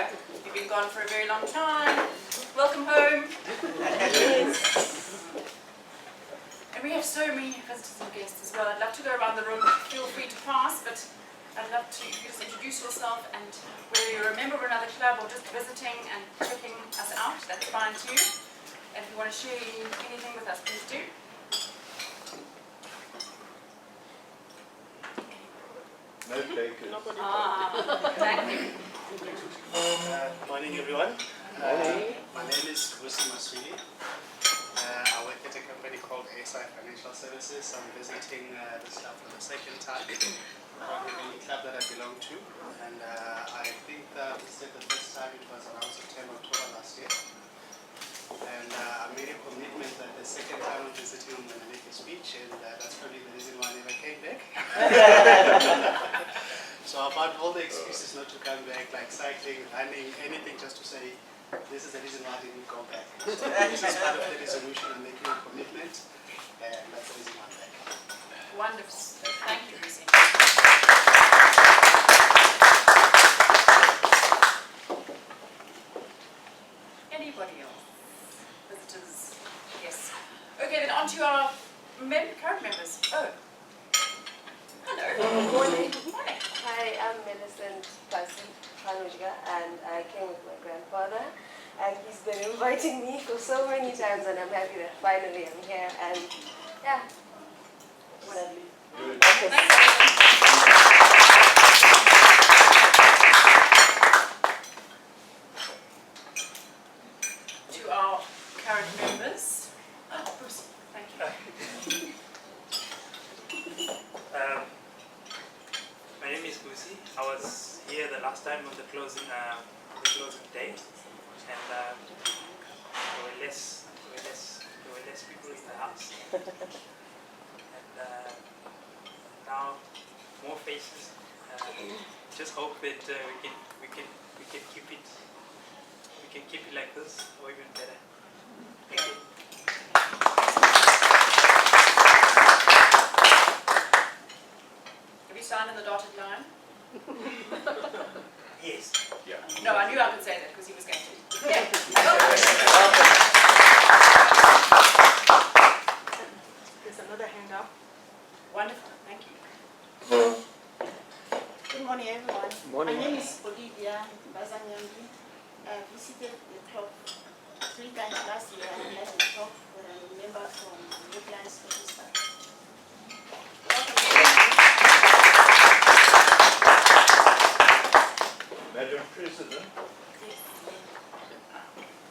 here. You've been gone for a very long time. Welcome home. And we have so many visitors and guests as well. I'd love to go around the room. Feel free to pass, but I'd love to you just introduce yourself, and whether you're a member of another club or just visiting and checking us out, that's fine too. And if you want to share anything with us, please do. No takers. Thank you. Morning everyone. My name is Kusi Maswili. I work at a company called ASI Financial Services. I'm visiting this club for the second time. Probably the club that I belong to. And I think we said the first time it was around September, October last year. And I made a commitment that the second time I'm visiting I'm going to make a speech, and that's probably the reason why I never came back. So about all the excuses not to come back, like cycling, running, anything, just to say, this is the reason why I didn't go back. So this is part of the resolution and making a commitment, and that's the reason why I'm back. Wonderful. Thank you, Lucy. Anybody else? Visitors? Yes. Okay, then on to our current members. Oh. Hello. Good morning. Morning. Hi, I'm Millicent Panuja, and I came with my grandfather, and he's been inviting me for so many times, and I'm happy that finally I'm here, and yeah. Lovely. To our current members. Oh, Bruce, thank you. My name is Busi. I was here the last time on the closing day, and there were less people in the house, and now more faces. Just hope that we can keep it like this, or even better. Thank you. Have you signed on the dotted line? Yes. Yeah. No, I knew I could say that because he was going to. Yeah. There's another hand up. Wonderful, thank you. Good morning, everyone. Morning. My name is Olivia Bazanyambi. I visited the club 3 times last year, and I had a talk with a member from Woodlands Register. Madam President,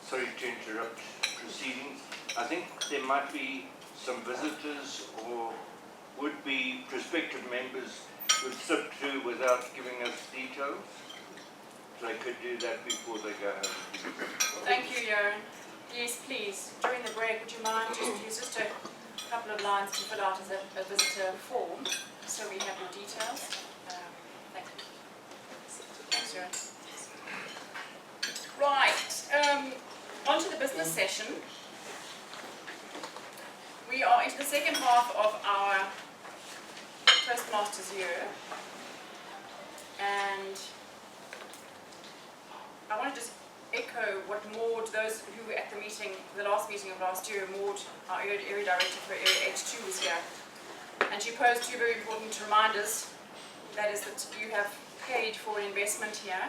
sorry to interrupt proceedings. I think there might be some visitors or would-be prospective members who'd slip through without giving us details. So they could do that before they go home. Thank you, Joran. Yes, please, during the break, would you mind just use just a couple of lines to fill out as a visitor form, so we have your details. Thank you. Thanks, Joran. Right, on to the business session. We are into the second half of our Toastmasters year, and I want to just echo what Maud, those who were at the meeting, the last meeting of last year, Maud, our area director for Area H2 was here, and she posed 2 very important reminders. That is that you have paid for an investment here,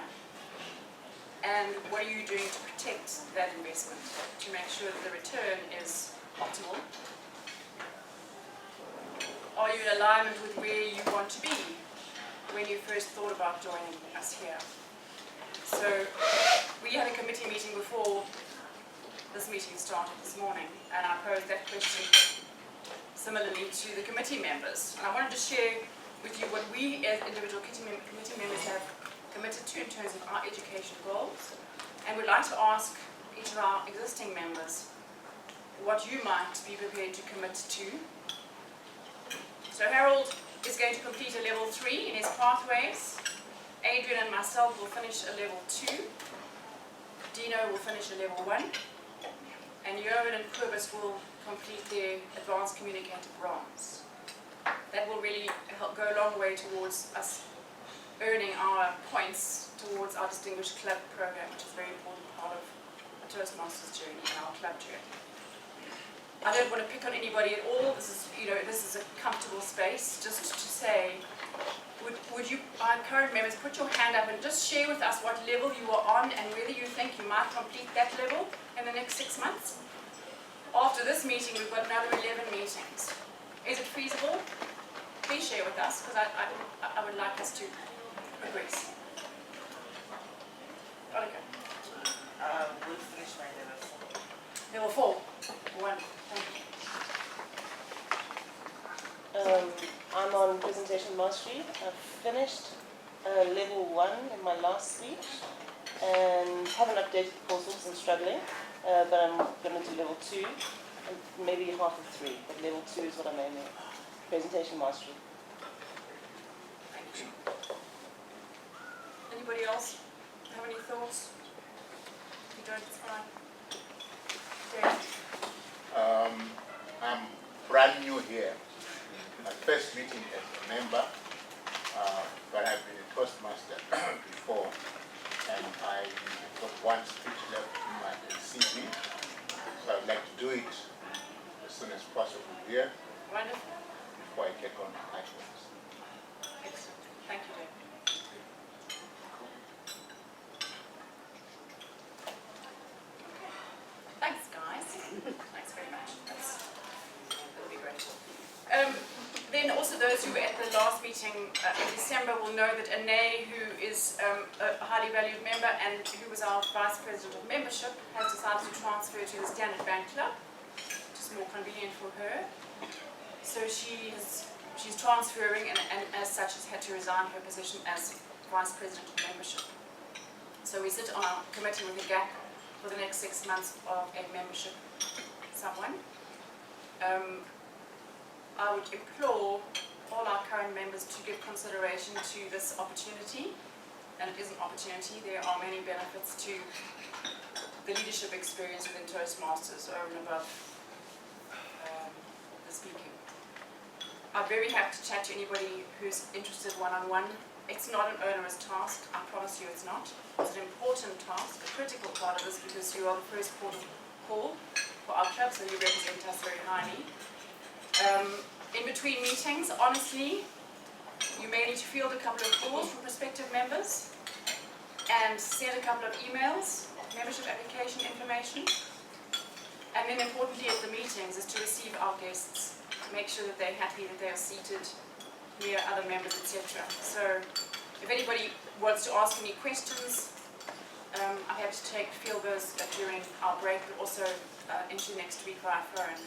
and what are you doing to protect that investment, to make sure that the return is optimal? Are you in alignment with where you want to be when you first thought about joining us here? So we had a committee meeting before this meeting started this morning, and I posed that question similarly to the committee members. And I wanted to share with you what we as individual committee members have committed to in terms of our education goals, and we'd like to ask each of our existing members what you might be prepared to commit to. So Harold is going to complete a level 3 in his pathways. Adrian and myself will finish a level 2. Dino will finish a level 1. And Joran and Kobus will complete their advanced communicator bronze. That will really help go a long way towards us earning our points towards our Distinguished Club program, which is a very important part of a Toastmasters journey and our club journey. I don't want to pick on anybody at all. This is a comfortable space. Just to say, would you, our current members, put your hand up and just share with us what level you are on and whether you think you might complete that level in the next 6 months? After this meeting, we've got another 11 meetings. Is it feasible? Please share with us, because I would like us to progress. Okay. We'll finish my level 4. Level 4. Wonderful. Thank you. I'm on presentation mastery. I've finished level 1 in my last speech and haven't updated the course because I'm struggling, but I'm going to do level 2 and maybe half of 3, but level 2 is what I'm aiming at. Presentation mastery. Thank you. Anybody else have any thoughts? If you don't, it's fine. Dave? I'm brand new here. My first meeting as a member, but I've been a Toastmaster before, and I got one speech left in my CV, so I'd like to do it as soon as possible here Wonderful. before I take on items. Excellent. Thank you, Dave. Thanks, guys. Thanks very much. That'll be great. Then also those who were at the last meeting in December will know that Anae, who is a highly valued member and who was our Vice President of Membership, has decided to transfer to the Standard Bank Club, which is more convenient for her. So she's transferring and as such has had to resign her position as Vice President of Membership. So we sit on our committee with a gap for the next 6 months of a membership someone. I would implore all our current members to give consideration to this opportunity, and it is an opportunity. There are many benefits to the leadership experience within Toastmasters over and above the speaking. I'm very happy to chat to anybody who's interested one-on-one. It's not an onerous task, I promise you it's not. It's an important task, a critical part of this, because you are the first port of call for our club, so you represent us very highly. In between meetings, honestly, you may need to field a couple of calls from prospective members and send a couple of emails, membership application information. And then importantly at the meetings is to receive our guests, make sure that they're happy, that they are seated near other members, etc. So if anybody wants to ask any questions, I'm happy to field those during our break, but also into next week via phone.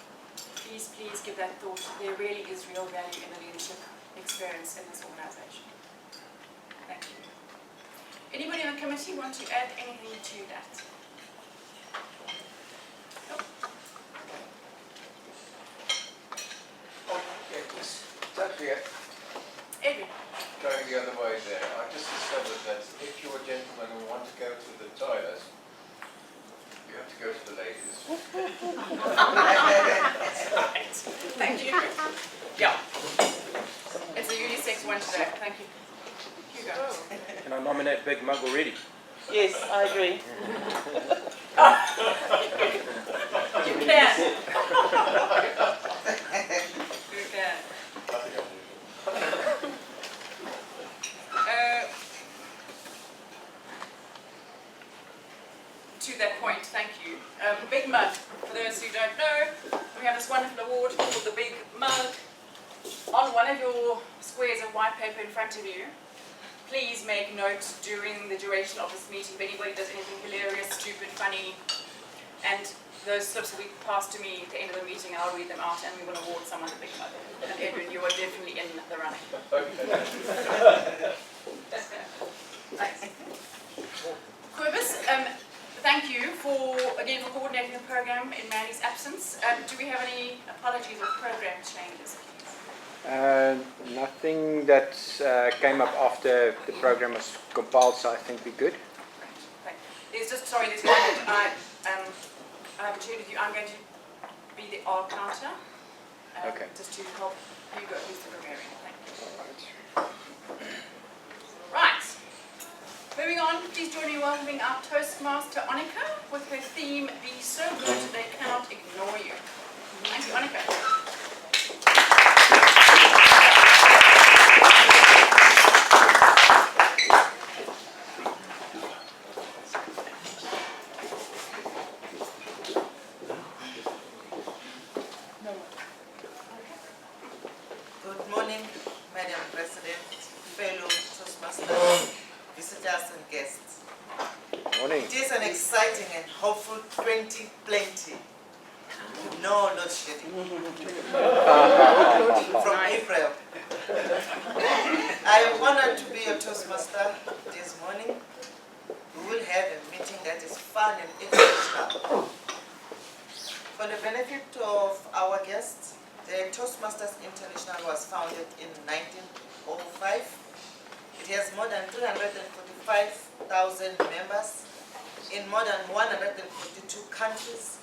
Please give that thought. There really is real value in the leadership experience in this organisation. Thank you. Anybody in the committee want to add anything to that? Nope. Oh, yeah, just actually Edwin. going the other way there. I just discovered that if you're a gentleman and want to go to the toilet, you have to go to the ladies. Right. Thank you. Yeah. It's a unisex one today. Thank you. Hugo. Can I nominate Big Mug already? Yes, I agree. You can. You can. To that point, thank you. Big Mug, for those who don't know, we have this wonderful award called the Big Mug. On one of your squares of white paper in front of you, please make note during the duration of this meeting if anybody does anything hilarious, stupid, funny, and those slips will be passed to me at the end of the meeting and I'll read them out and we will award someone the Big Mug. And Edwin, you are definitely in the running. Thanks. Quibus, thank you for coordinating the program in Mandy's absence. Do we have any apologies or program changes? Nothing that came up after the program was compiled, so I think we're good. Thank you. There's one that I have shared with you. I'm going to be the R counter. Okay. Just to help Hugo, who's the grammarian. Thank you. Right. Moving on, please join me in welcoming our Toastmaster, Annika, with her theme, Be So Good They Cannot Ignore You. Thank you, Annika. Good morning, Madam President, fellow Toastmasters, visitors and guests. Morning. It is an exciting and hopeful 2020. No load shedding. From April. I am honored to be a Toastmaster this morning. We will have a meeting that is fun and educational. For the benefit of our guests, the Toastmasters International was founded in 1905. It has more than 345,000 members in more than 142 countries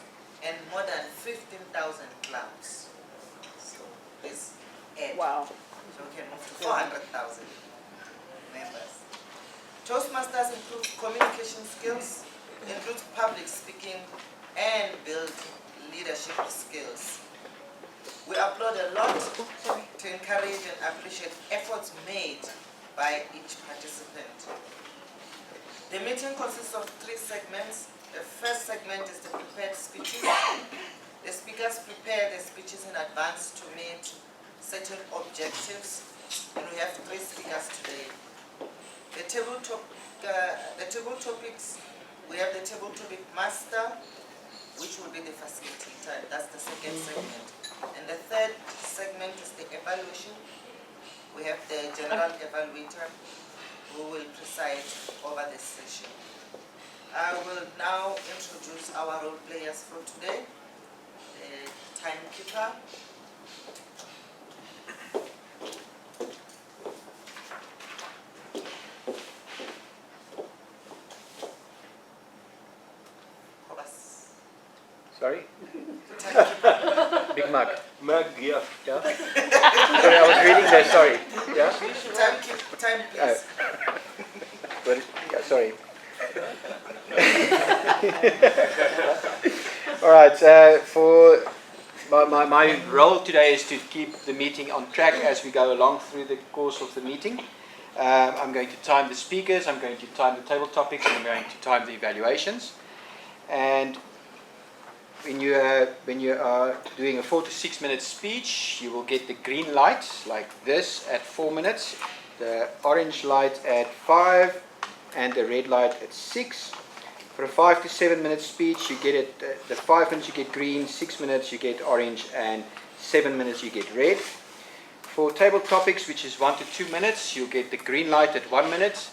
and more than 15,000 clubs. So please add. Wow. So we can move to 400,000 members. Toastmasters improve communication skills, includes public speaking, and build leadership skills. We applaud a lot to encourage and appreciate efforts made by each participant. The meeting consists of 3 segments. The first segment is the prepared speeches. The speakers prepare the speeches in advance to meet certain objectives, and we have 3 speakers today. The table topics, we have the table topic master, which will be the facilitator. That's the second segment. And the third segment is the evaluation. We have the general evaluator who will preside over this session. I will now introduce our role players for today. The timekeeper, Sorry? timekeeper, Big Mac. Mug, yeah. Yeah? Sorry, I was reading there, sorry. Yeah? time please. But, yeah, sorry. All right, for my role today is to keep the meeting on track as we go along through the course of the meeting. I'm going to time the speakers, I'm going to time the table topics, and I'm going to time the evaluations. And when you are doing a 4 to 6 minute speech, you will get the green light like this at 4 minutes, the orange light at 5, and the red light at 6. For a 5 to 7 minute speech, you get it. The 5 minutes you get green, 6 minutes you get orange, and 7 minutes you get red. For table topics, which is 1 to 2 minutes, you get the green light at 1 minute,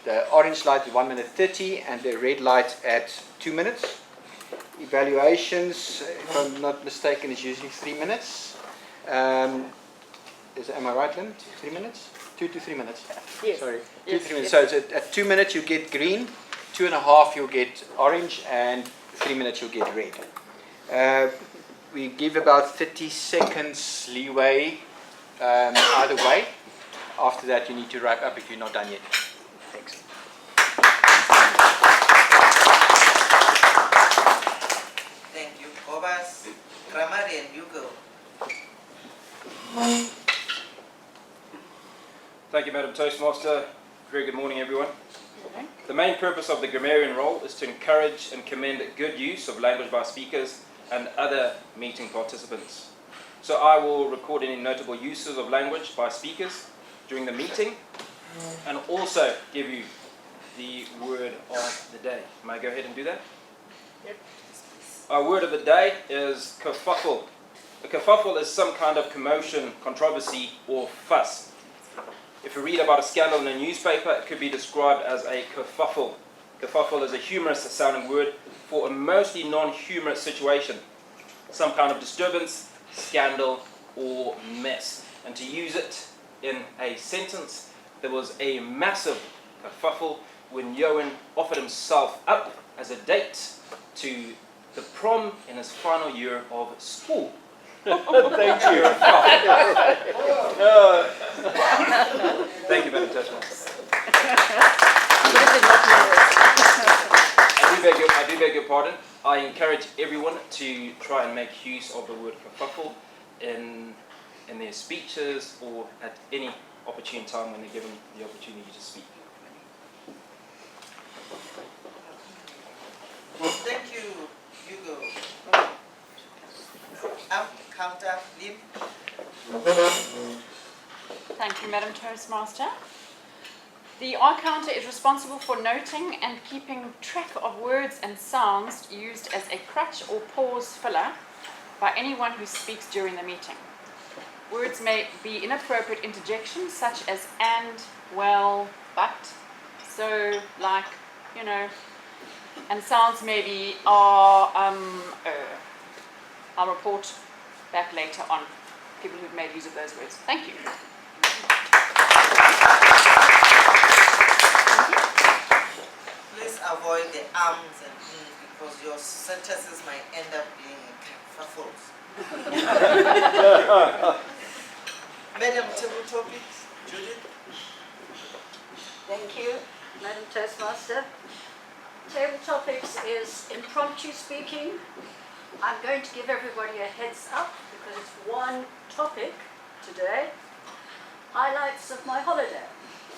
the orange light at 1 minute 30, and the red light at 2 minutes. Evaluations, if I'm not mistaken, is usually 3 minutes. Am I right, Lynn? 3 minutes? 2 to 3 minutes. Yes. Sorry, 2 Yes, to 3 minutes. yes. So it's at 2 minutes you get green, 2.5 you'll get orange, and 3 minutes you'll get red. We give about 30 seconds leeway either way. After that, you need to wrap up if you're not done yet. Thanks. Thank you. Kobas, Kramari, and you go. Thank you, Madam Toastmaster. Very good morning, everyone. The main purpose of the grammarian role is to encourage and commend good use of language by speakers and other meeting participants. So I will record any notable uses of language by speakers during the meeting and also give you the word of the day. May I go ahead and do that? Yep. Our word of the day is kerfuffle. A kerfuffle is some kind of commotion, controversy, or fuss. If you read about a scandal in a newspaper, it could be described as a kerfuffle. Kerfuffle is a humorous sounding word for a mostly non-humorous situation. Some kind of disturbance, scandal, or mess. And to use it in a sentence, there was a massive kerfuffle when Johan offered himself up as a date to the prom in his final year of school. Thank you. Thank you, Madam Toastmaster. I do beg your pardon. I encourage everyone to try and make use of the word kerfuffle in their speeches or at any opportune time when they're given the opportunity to speak. Thank you, Hugo. Counter, Lim. Thank you, Madam Toastmaster. The R counter is responsible for noting and keeping track of words and sounds used as a crutch or pause filler by anyone who speaks during the meeting. Words may be inappropriate interjections such as and, well, but, so, like, you know, and sounds may be I'll report back later on people who've made use of those words. Thank you. Please avoid the arms and because your sentences might end up being kerfuffles. Madam Table Topics, Judith. Thank you, Madam Toastmaster. Table Topics is impromptu speaking. I'm going to give everybody a heads up because it's one topic today. Highlights of my holiday.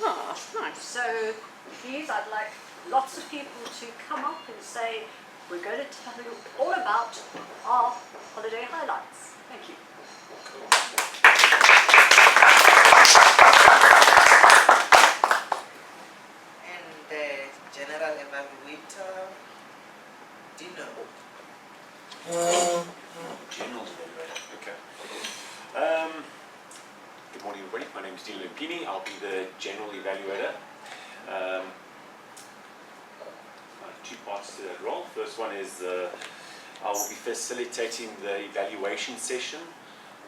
Oh, nice. So please, I'd like lots of people to come up and say, we're going to tell you all about our holiday highlights. Thank you. And the General Evaluator, Dino. General evaluator, okay. Good morning, everybody. My name is Dino Limpini. I'll be the general evaluator. Two parts to that role. First one is I will be facilitating the evaluation session,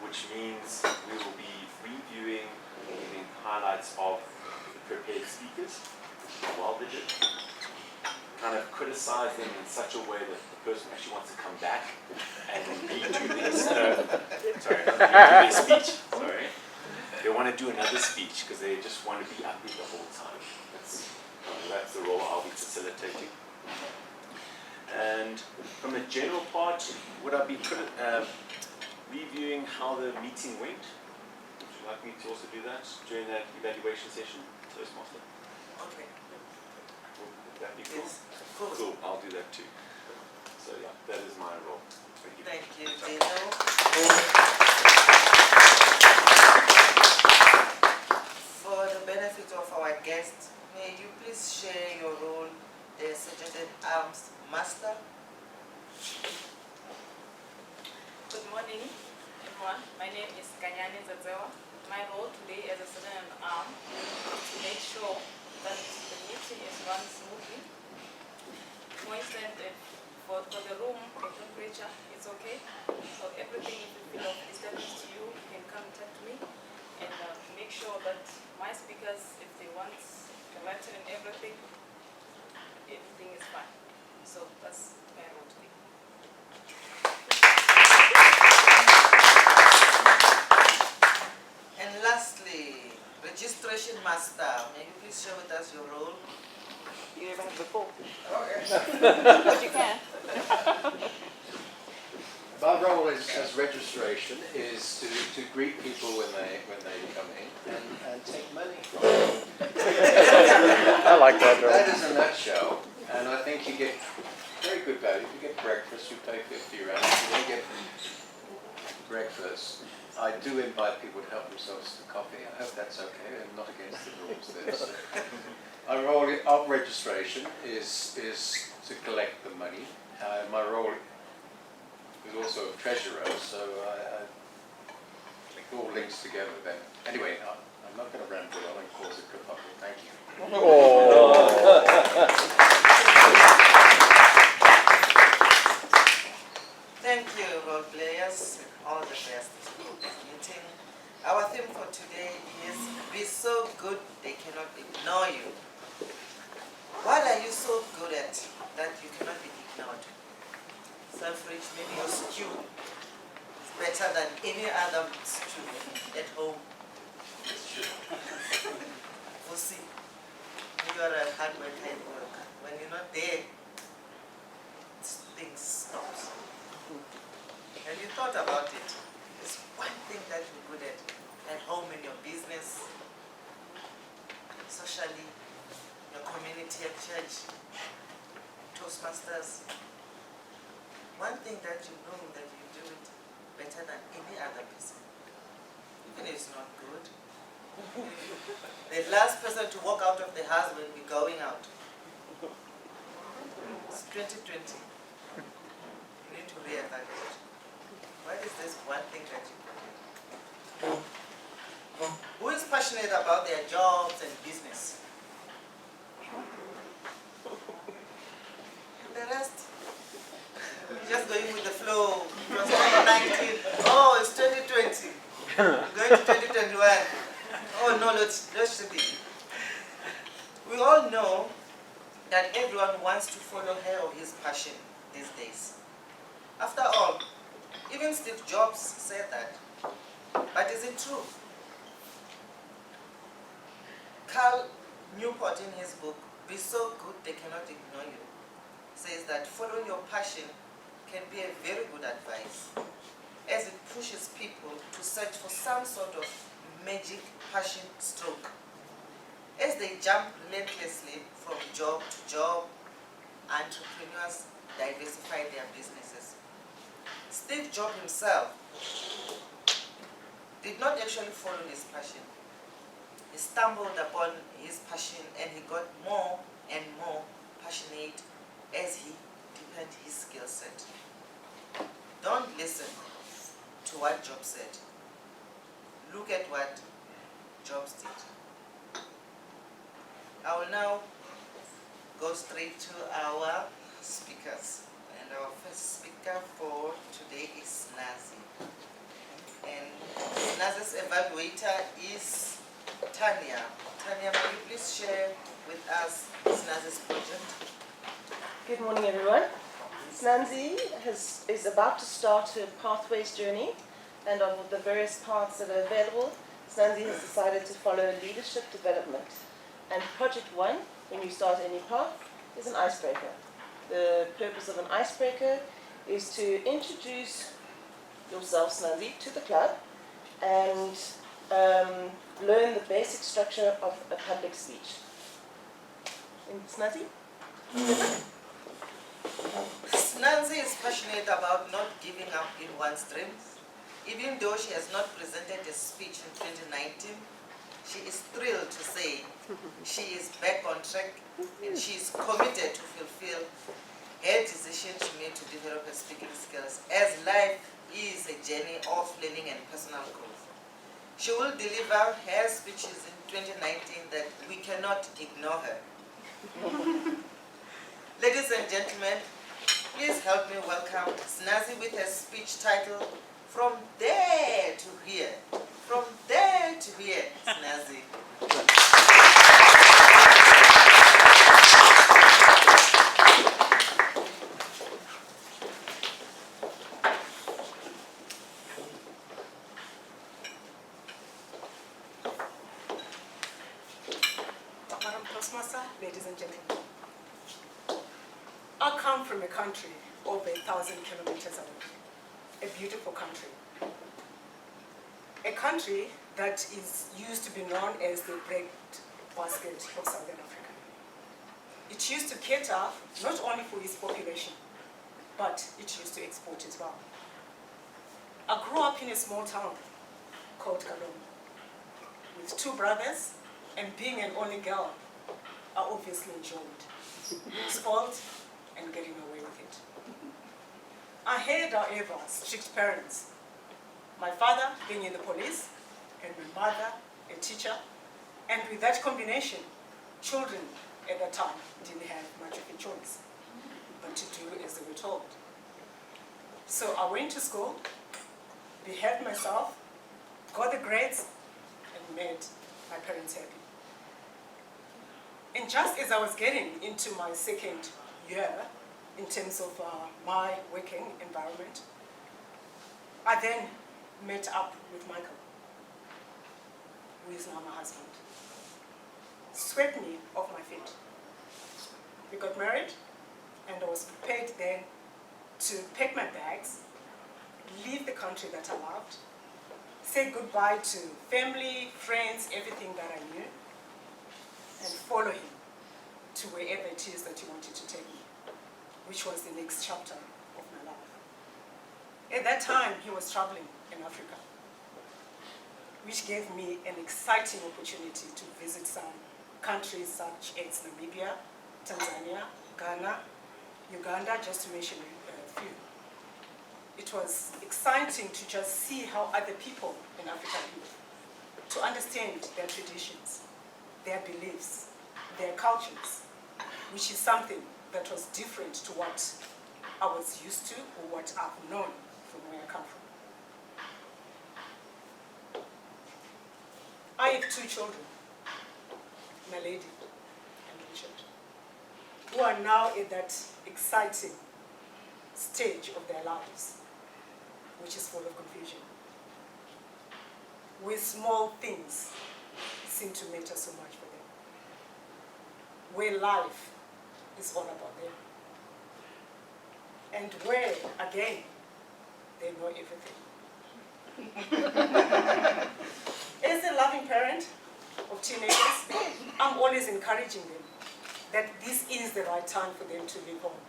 which means we will be reviewing and giving highlights of the prepared speakers, how well they did, kind of criticize them in such a way that the person actually wants to come back and redo their speech. Sorry. They want to do another speech because they just want to be upbeat the whole time. That's the role I'll be facilitating. And from a general part, would I be reviewing how the meeting went? Would you like me to also do that during that evaluation session, Toastmaster? Okay. Would that be cool? Yes, of course. Cool, I'll do that too. So yeah, that is my role. Thank you. Thank you, Dino. For the benefit of our guests, may you please share your role as Sergeant Arms Master? Good morning, everyone. My name is Kanyani Zazewa. My role today as a Sergeant at Arms is to make sure that the meeting is run smoothly. For instance, for the room, the temperature is okay. So everything, if you feel of disturbance to you, you can come and talk to me and make sure that my speakers, if they want the letter and everything is fine. So that's my role today. And lastly, Registration Master, may you please share with us your role? You never have before. Okay. But you can. My role as registration is to greet people when they come in and take money from them. I like that role. That is a nutshell, and I think you get very good value. You get breakfast, you pay 50 rand, you don't get breakfast. I do invite people to help themselves to coffee. I hope that's okay and not against the rules there. So my role of registration is to collect the money. My role is also a treasurer, so it all links together then. Anyway, I'm not going to ramble on and cause a kerfuffle. Thank you. Thank you, role players. All the best to this meeting. Our theme for today is be so good they cannot ignore you. What are you so good at that you cannot be ignored? Selfridge, maybe your stew is better than any other stew at home. We'll see. you're a hard worker at work. When you're not there, things stop. Have you thought about it? There's one thing that you're good at home, in your business, socially, your community at church, Toastmasters. One thing that you know that you do it better than any other person, even if it's not good. The last person to walk out of the house will be going out. It's 2020. You need to reevaluate. What is this one thing that you do? Who is passionate about their jobs and business? And the rest, just going with the flow. It was 2019. Oh, it's 2020. Going to 2021. Oh no, let's be. We all know that everyone wants to follow her or his passion these days. After all, even Steve Jobs said that. But is it true? Carl Newport, in his book, Be So Good They Cannot Ignore You, says that following your passion can be a very good advice, as it pushes people to search for some sort of magic passion stroke. As they jump relentlessly from job to job, entrepreneurs diversify their businesses. Steve Jobs himself did not actually follow his passion. He stumbled upon his passion and he got more and more passionate as he deepened his skill set. Don't listen to what Jobs said. Look at what Jobs did. I will now go straight to our speakers. And our first speaker for today is Nazi. And Nazi's evaluator is Tanya. Tanya, will you please share with us Nazi's project? Good morning, everyone. Snanzi is about to start her Pathways journey, and of the various paths that are available, Snanzi has decided to follow leadership development. And Project 1, when you start any path, is an icebreaker. The purpose of an icebreaker is to introduce yourself, Snanzi, to the club and learn the basic structure of a public speech. Snanzi? Nancy is passionate about not giving up in one's dreams. Even though she has not presented a speech in 2019, she is thrilled to say she is back on track and she is committed to fulfill her decision she made to develop her speaking skills, as life is a journey of learning and personal growth. She will deliver her speeches in 2019 that we cannot ignore her. Ladies and gentlemen, please help me welcome Snazzy with her speech titled, From There to Here. From There to Here, Snazzy. Madam Toastmaster, ladies and gentlemen. I come from a country over 1,000 kilometers away, a beautiful country. A country that is used to be known as the breadbasket of Southern Africa. It used to cater not only for its population, but it used to export as well. I grew up in a small town called Kalom, with 2 brothers, and being an only girl, I obviously enjoyed being spoiled and getting away with it. I had, however, strict parents. My father being in the police, and my mother a teacher, and with that combination, children at that time didn't have much of a choice but to do as they were told. So I went to school, behaved myself, got the grades, and made my parents happy. And just as I was getting into my 2nd year in terms of my working environment, I then met up with Michael, who is now my husband. swept me off my feet. We got married, and I was prepared then to pack my bags, leave the country that I loved, say goodbye to family, friends, everything that I knew, and follow him to wherever it is that he wanted to take me, which was the next chapter of my life. At that time, he was traveling in Africa, which gave me an exciting opportunity to visit some countries such as Namibia, Tanzania, Ghana, Uganda, just to mention a few. It was exciting to just see how other people in Africa live, to understand their traditions, their beliefs, their cultures, which is something that was different to what I was used to or what I've known from where I come from. I have 2 children, my lady and Richard, who are now at that exciting stage of their lives, which is full of confusion, where small things seem to matter so much for them, where life is all about them, and where, again, they know everything. As a loving parent of teenagers, I'm always encouraging them that this is the right time for them to leave home.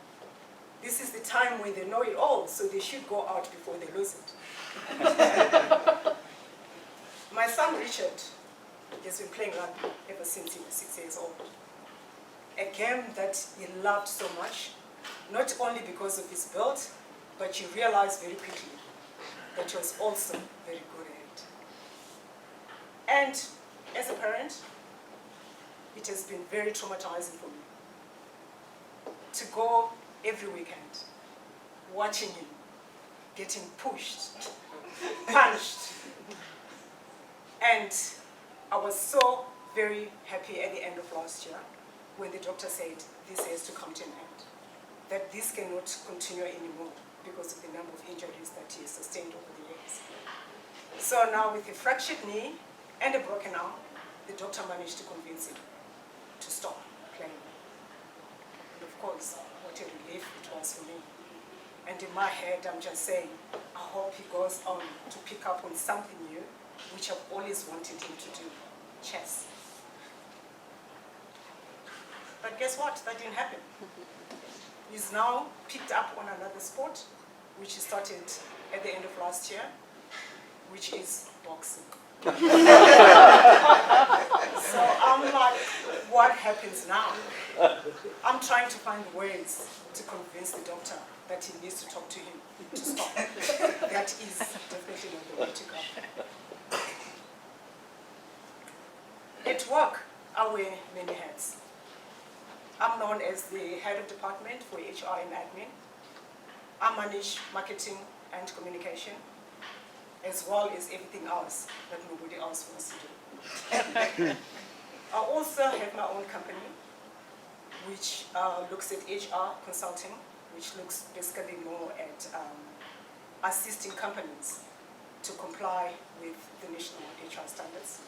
This is the time when they know it all, so they should go out before they lose it. My son Richard has been playing rugby ever since he was 6 years old. A game that he loved so much, not only because of his build, but you realize very quickly that he was also very good at it. And as a parent, it has been very traumatizing for me to go every weekend watching him getting pushed, punched. And I was so very happy at the end of last year when the doctor said this has to come to an end, that this cannot continue anymore because of the number of injuries that he has sustained over the years. So now with a fractured knee and a broken arm, the doctor managed to convince him to stop playing. And of course, what a relief it was for me. And in my head, I'm just saying, I hope he goes on to pick up on something new, which I've always wanted him to do, chess. But guess what? That didn't happen. He's now picked up on another sport, which he started at the end of last year, which is boxing. So I'm like, what happens now? I'm trying to find ways to convince the doctor that he needs to talk to him to stop. That is definitely not the way to go. At work, I wear many hats. I'm known as the head of department for HR and admin. I manage marketing and communication, as well as everything else that nobody else wants to do. I also have my own company, which looks at HR consulting, which looks basically more at assisting companies to comply with the national HR standards.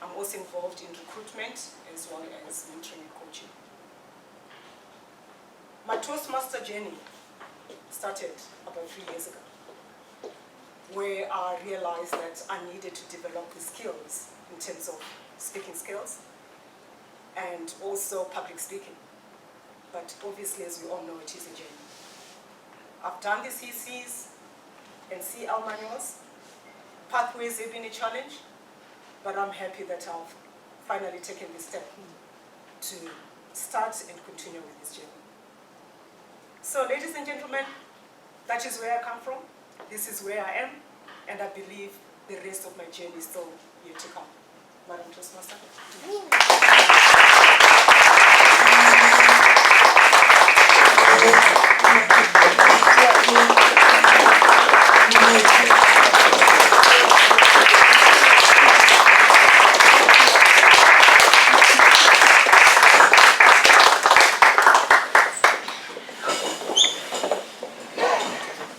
I'm also involved in recruitment as well as mentoring and coaching. My Toastmaster journey started about 3 years ago, where I realized that I needed to develop the skills in terms of speaking skills and also public speaking. But obviously, as we all know, it is a journey. I've done the CCs and CL manuals. Pathways have been a challenge, but I'm happy that I've finally taken the step to start and continue with this journey. So, ladies and gentlemen, that is where I come from. This is where I am, and I believe the rest of my journey is still yet to come. Madam Toastmaster.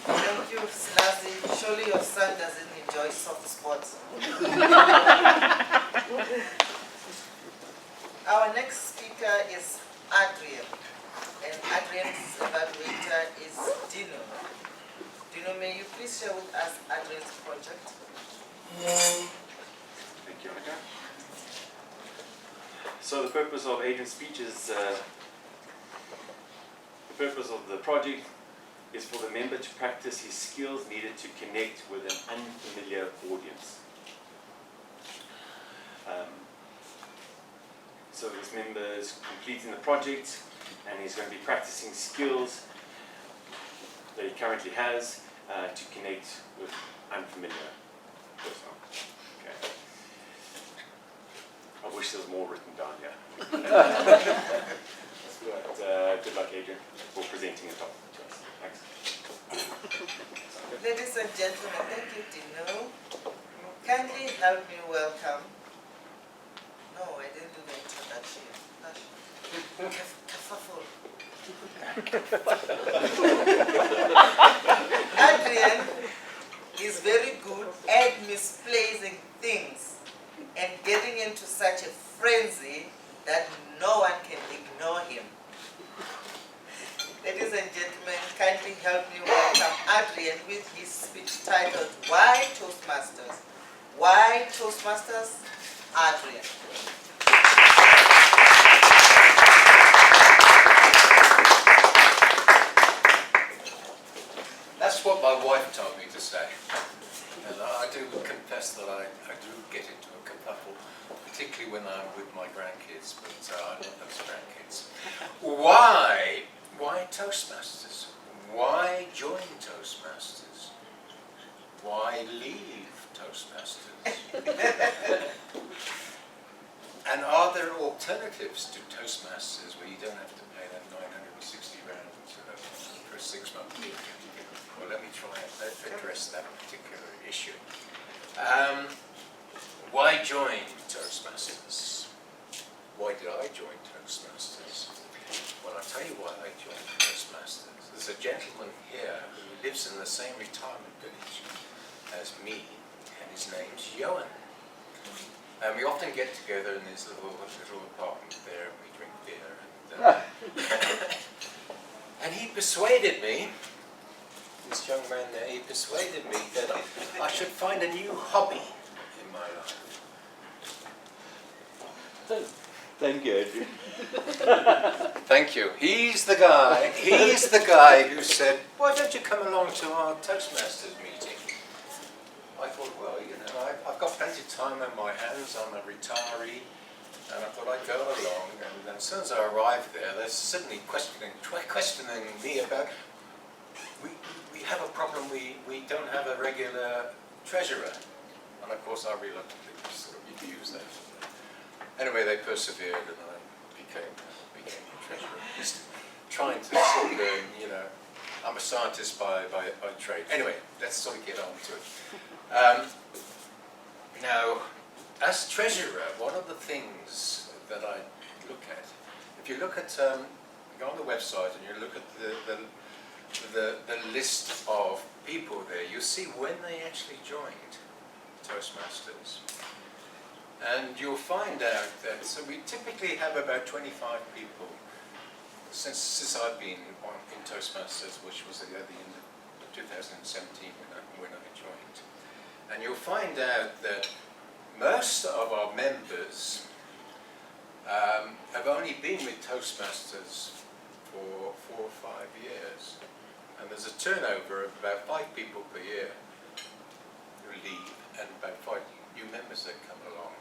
Thank you, Slazi. Surely your son doesn't enjoy soft sports. Our next speaker is Adrian, and Adrian's evaluator is Dino. Dino, may you please share with us Adrian's project? Thank you, Annika. So the purpose of Adrian's speech is, the purpose of the project is for the member to practice his skills needed to connect with an unfamiliar audience. So this member is completing the project and he's going to be practicing skills that he currently has to connect with unfamiliar personnel. Okay. I wish there was more written down here. But good luck, Adrian, for presenting it to us. Thanks. Ladies and gentlemen, thank you, Dino. Kindly help me welcome. No, I didn't do the introduction. Kerfuffle. Adrian is very good at misplacing things and getting into such a frenzy that no one can ignore him. Ladies and gentlemen, kindly help me welcome Adrian with his speech titled, Why Toastmasters? Why Toastmasters? Adrian. That's what my wife told me to say. And I do confess that I do get into a kerfuffle, particularly when I'm with my grandkids, but I love those grandkids. Why Toastmasters? Why join Toastmasters? Why leave Toastmasters? And are there alternatives to Toastmasters where you don't have to pay that 960 rand for a 6-month period? Well, let me try and address that particular issue. Why join Toastmasters? Why did I join Toastmasters? Well, I'll tell you why I joined Toastmasters. There's a gentleman here who lives in the same retirement village as me, and his name's Johan. And we often get together in this little apartment there, and we drink beer. And he persuaded me, this young man there, he persuaded me that I should find a new hobby in my life. Thank you, Adrian. Thank you. He's the guy who said, why don't you come along to our Toastmasters meeting? I thought, well, you know, I've got plenty of time on my hands, I'm a retiree, and I thought I'd go along, and as soon as I arrived there, they're suddenly questioning me about, we have a problem, we don't have a regular treasurer. And of course I reluctantly sort of refused that. Anyway, they persevered and I became treasurer. Just trying to sort of, you know, I'm a scientist by trade. Anyway, let's sort of get on to it. Now, as treasurer, one of the things that I look at, if you look at, go on the website and you look at the list of people there, you see when they actually joined Toastmasters. And you'll find out that, so we typically have about 25 people since I've been in Toastmasters, which was at the end of 2017 when I joined. And you'll find out that most of our members have only been with Toastmasters for 4 or 5 years. And there's a turnover of about 5 people per year who leave and about 5 new members that come along.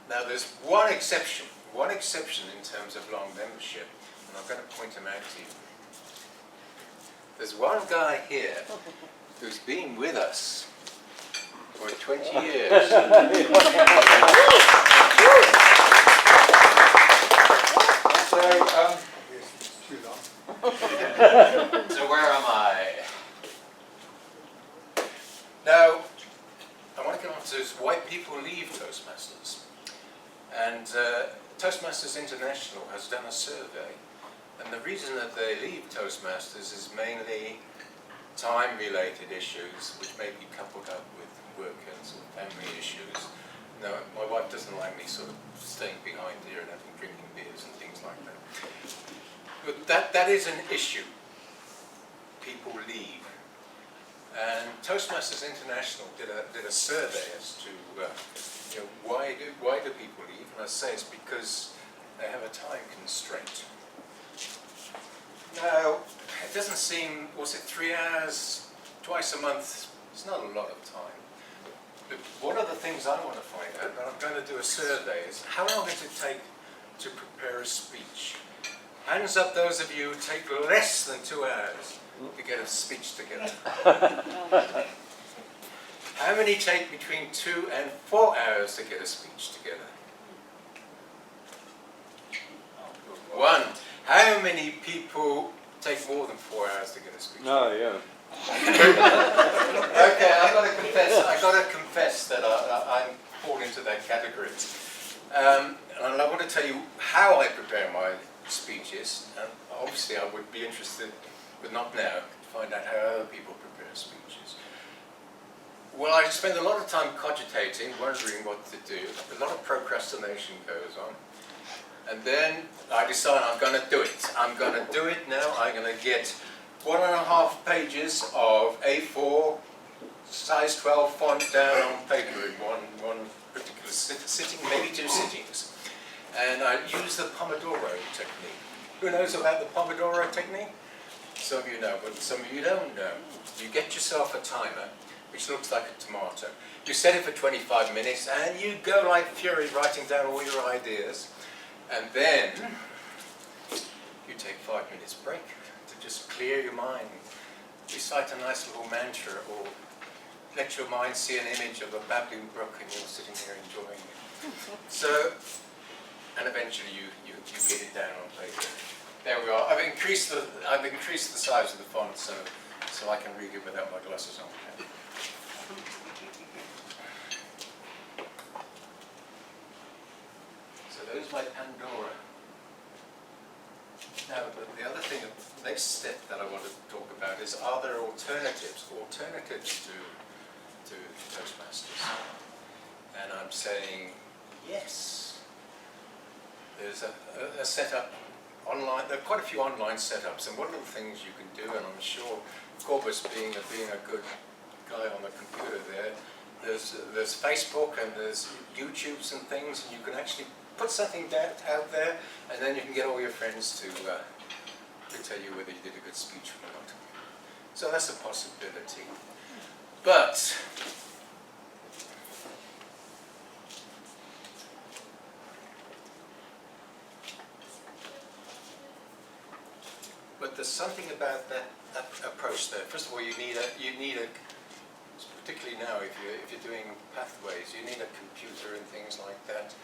Now there's one exception in terms of long membership, and I'm going to point him out to you. There's one guy here who's been with us for 20 years. So where am I? Now, I want to get on to why people leave Toastmasters. And Toastmasters International has done a survey, and the reason that they leave Toastmasters is mainly time-related issues, which may be coupled up with work and family issues. No, my wife doesn't like me sort of staying behind here and having drinking beers and things like that. But that is an issue. People leave. And Toastmasters International did a survey as to why do people leave? And I say it's because they have a time constraint. Now, it doesn't seem, was it 3 hours, twice a month? It's not a lot of time. But one of the things I want to find out, and I'm going to do a survey, is how long does it take to prepare a speech? Hands up those of you who take less than 2 hours to get a speech together. How many take between 2 and 4 hours to get a speech together? 1. How many people take more than 4 hours to get a speech? No, yeah. Okay, I've got to confess that I fall into that category. And I want to tell you how I prepare my speeches. And obviously I would be interested, but not now, to find out how other people prepare speeches. Well, I spend a lot of time cogitating, wondering what to do. A lot of procrastination goes on. And then I decide I'm going to do it. I'm going to do it now. I'm going to get 1.5 pages of A4 size 12 font down on paper in one particular sitting, maybe 2 sittings. And I use the Pomodoro technique. Who knows about the Pomodoro technique? Some of you know, but some of you don't know. You get yourself a timer, which looks like a tomato. You set it for 25 minutes, and you go like fury writing down all your ideas. And then you take 5 minutes break to just clear your mind. Recite a nice little mantra, or let your mind see an image of a babbling brook and you're sitting there enjoying it. So, and eventually you get it down on paper. There we are. I've increased the size of the font so I can read it without my glasses on. So there's my Pandora. Now, the other thing, the next step that I want to talk about is, are there alternatives to Toastmasters? And I'm saying yes. There's a setup online. There are quite a few online setups, and one of the things you can do, and I'm sure Corbus being a good guy on the computer there's Facebook and there's YouTubes and things, and you can actually put something out there, and then you can get all your friends to tell you whether you did a good speech or not. So that's a possibility. But there's something about that approach there. First of all, you need a particularly now if you're doing pathways, you need a computer and things like that.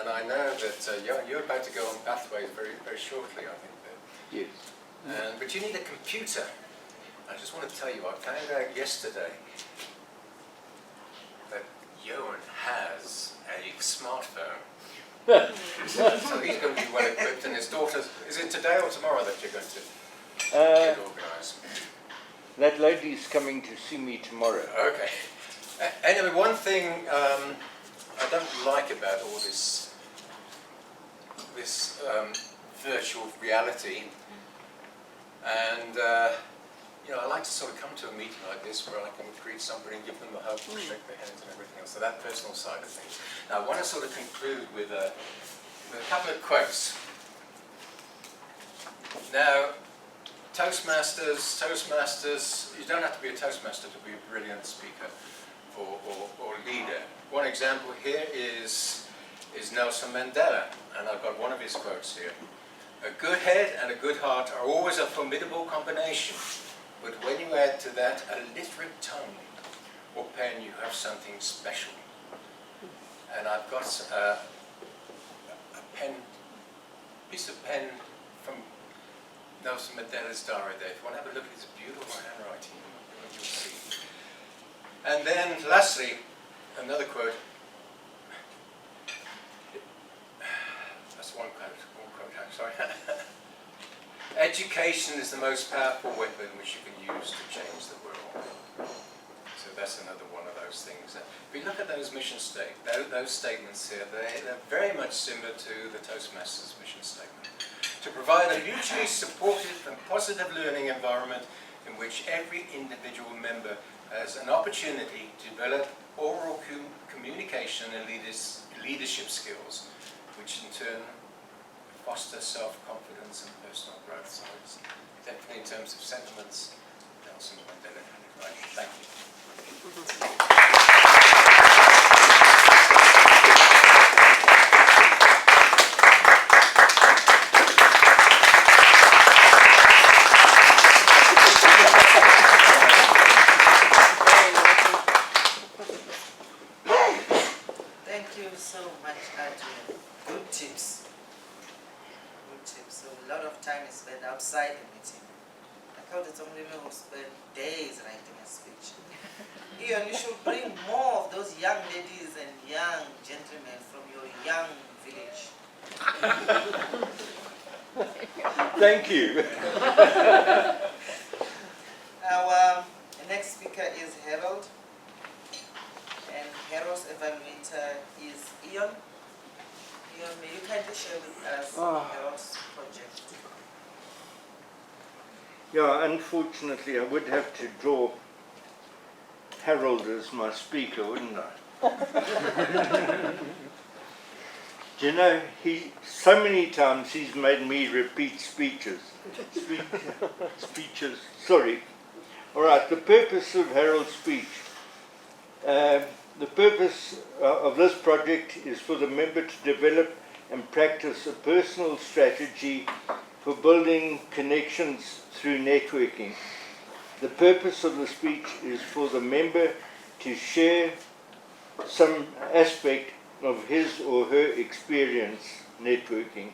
And I know that you're about to go on pathways very, very shortly, I think. Yes. But you need a computer. I just want to tell you, I found out yesterday that Johan has a smartphone. So he's going to be well equipped, and his daughter, is it today or tomorrow that you're going to get organised? That lady is coming to see me tomorrow. Okay. Anyway, one thing I don't like about all this virtual reality, and I like to sort of come to a meeting like this where I can greet somebody and give them a hug and shake their hands and everything else. So that personal side of things. Now I want to sort of conclude with a couple of quotes. Now, Toastmasters, you don't have to be a Toastmaster to be a brilliant speaker or leader. One example here is Nelson Mandela, and I've got one of his quotes here. A good head and a good heart are always a formidable combination, but when you add to that a literate tongue or pen, you have something special. And I've got a piece of pen from Nelson Mandela's diary there. If you want to have a look at his beautiful handwriting, you'll see. And then lastly, another quote. That's one quote, I'm sorry. Education is the most powerful weapon which you can use to change the world. So that's another one of those. those things. If we look at those those statements here, they're very much similar to the Toastmasters mission statement. To provide a mutually supportive and positive learning environment in which every individual member has an opportunity to develop oral communication and leadership skills, which in turn foster self-confidence and personal growth. So it's definitely in terms of sentiments, Nelson Mandela had it right. Thank you. Thank you so much, Adrian. Good tips. Good tips. So a lot of time is spent outside the meeting. I thought it's only me who spend days writing a speech. Ian, you should bring more of those young ladies and young gentlemen from your young village. Thank you. Our next speaker is Harold. And Harold's evaluator is Ian. Ian, may you kindly share with us Harold's project? Yeah, unfortunately I would have to draw Harold as my speaker, wouldn't I? Do you know, so many times he's made me repeat speeches. Sorry. All right, the purpose of Harold's speech. The purpose of this project is for the member to develop and practice a personal strategy for building connections through networking. The purpose of the speech is for the member to share some aspect of his or her experience networking.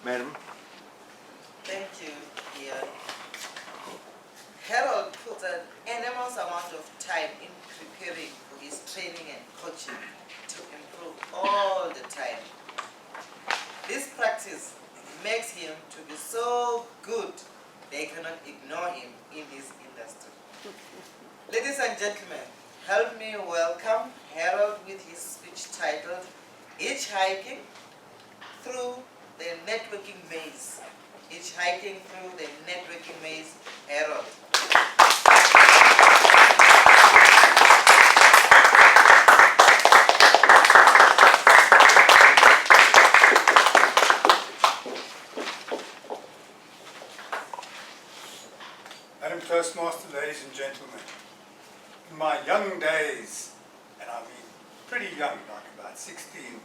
Madam? Thank you, Ian. Harold puts an enormous amount of time in preparing for his training and coaching to improve all the time. This practice makes him to be so good they cannot ignore him in his industry. Ladies and gentlemen, help me welcome Harold with his speech titled Hitchhiking Through the Networking Maze. Hitchhiking Through the Networking Maze, Harold. Madam Toastmaster, ladies and gentlemen, in my young days, and I mean pretty young, like about 16,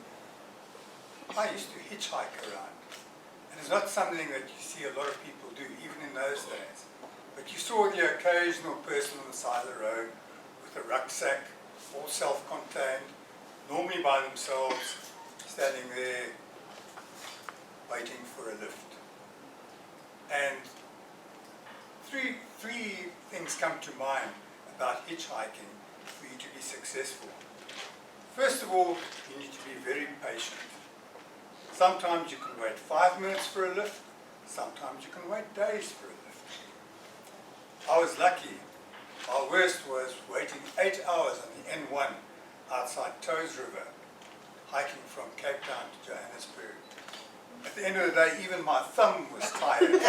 I used to hitchhike around. And it's not something that you see a lot of people do, even in those days. But you saw the occasional person on the side of the road with a rucksack, all self-contained, normally by themselves, standing there waiting for a lift. And three things come to mind about hitchhiking for you to be successful. First of all, you need to be very patient. Sometimes you can wait 5 minutes for a lift, sometimes you can wait days for a lift. I was lucky. Our worst was waiting 8 hours on the N1 outside Toes River, hiking from Cape Town to Johannesburg. At the end of the day, even my thumb was tired.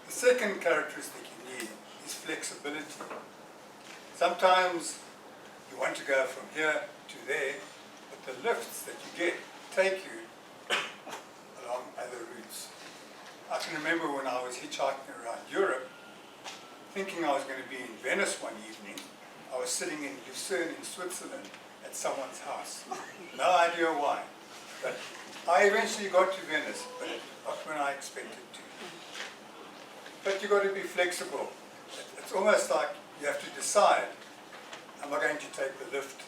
The second characteristic you need is flexibility. Sometimes you want to go from here to there, but the lifts that you get take you along other routes. I can remember when I was hitchhiking around Europe, thinking I was going to be in Venice one evening. I was sitting in Lucerne in Switzerland at someone's house. No idea why. But I eventually got to Venice, but not when I expected to. But you've got to be flexible. It's almost like you have to decide, am I going to take the lift,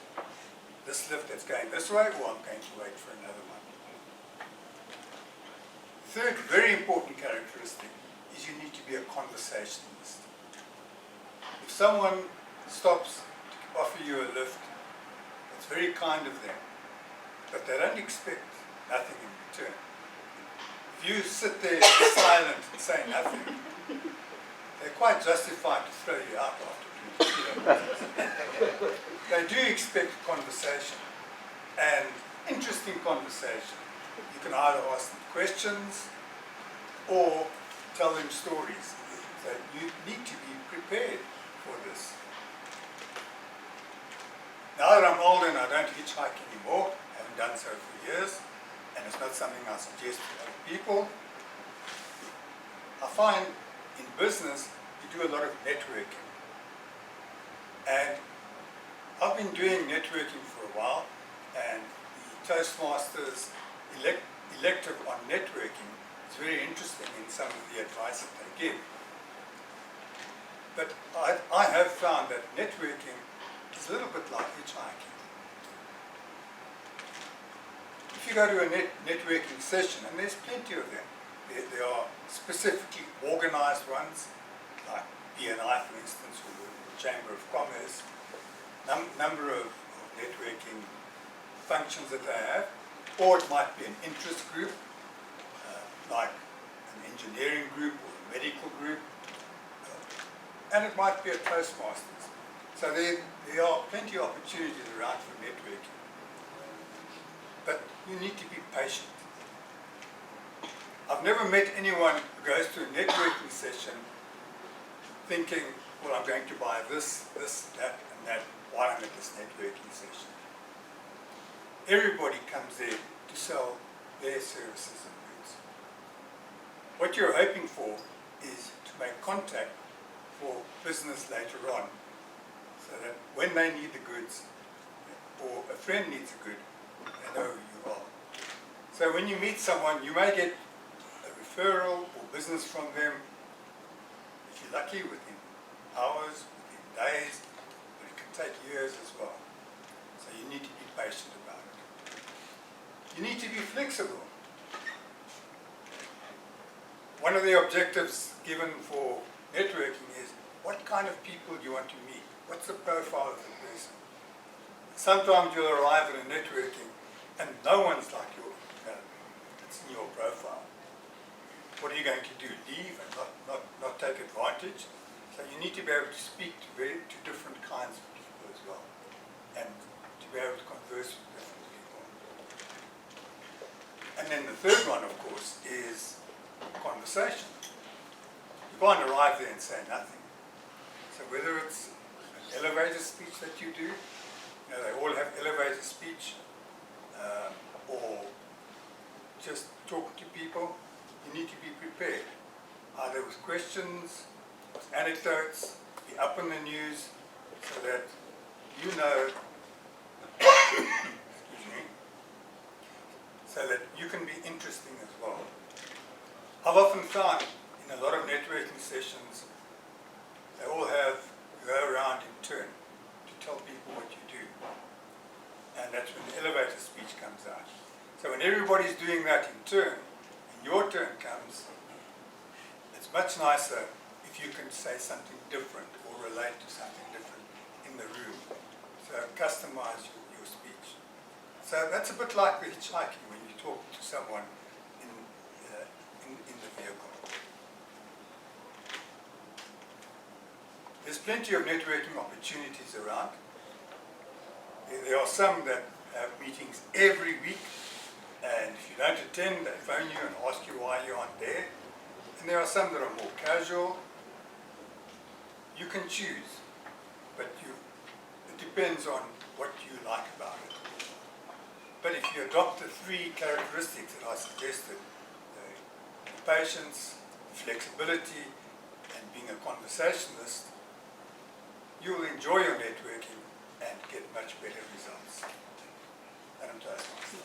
this lift that's going this way, or I'm going to wait for another one. Third very important characteristic is you need to be a conversationalist. If someone stops to offer you a lift, it's very kind of them, but they don't expect nothing in return. If you sit there silent and say nothing, they're quite justified to throw you out after 2 kilometers. They do expect conversation, and interesting conversation. You can either ask them questions or tell them stories. So you need to be prepared for this. Now that I'm older and I don't hitchhike anymore, I haven't done so for years, and it's not something I suggest to other people, I find in business you do a lot of networking. And I've been doing networking for a while, and the Toastmasters elective on networking is very interesting in some of the advice that they give. But I have found that networking is a little bit like hitchhiking. If you go to a networking session, and there's plenty of them, there are specifically organized ones, like BNI for instance, or the Chamber of Commerce, number of networking functions that they have, or it might be an interest group, like an engineering group or a medical group, and it might be a Toastmasters. So there are plenty of opportunities around for networking. But you need to be patient. I've never met anyone who goes to a networking session thinking, well, I'm going to buy this, that, and that while I'm at this networking session. Everybody comes there to sell their services and goods. What you're hoping for is to make contact for business later on, so that when they need the goods, or a friend needs a good, they know who you are. So when you meet someone, you may get a referral or business from them, if you're lucky, within hours, within days, but it can take years as well. So you need to be patient about it. You need to be flexible. One of the objectives given for networking is, what kind of people do you want to meet? What's the profile of the person? Sometimes you'll arrive at a networking and no one's like you. It's in your profile. What are you going to do? Leave and not take advantage? So you need to be able to speak to different kinds of people as well, and to be able to converse with different people. And then the third one, of course, is conversation. You can't arrive there and say nothing. So whether it's an elevator speech that you do, they all have elevator speech, or just talking to people, you need to be prepared, either with questions, with anecdotes, be up in the news, so that you know, excuse me, so that you can be interesting as well. I've often found in a lot of networking sessions, they all have, you go around in turn to tell people what you do. And that's when the elevator speech comes out. So when everybody's doing that in turn, and your turn comes, it's much nicer if you can say something different or relate to something different in the room. So customize your speech. So that's a bit like the hitchhiking when you talk to someone in the vehicle. There's plenty of networking opportunities around. There are some that have meetings every week, and if you don't attend, they phone you and ask you why you aren't there. And there are some that are more casual. You can choose, but it depends on what you like about it. But if you adopt the 3 characteristics that I suggested, the patience, flexibility, and being a conversationalist, you will enjoy your networking and get much better results. Madam Toastmaster.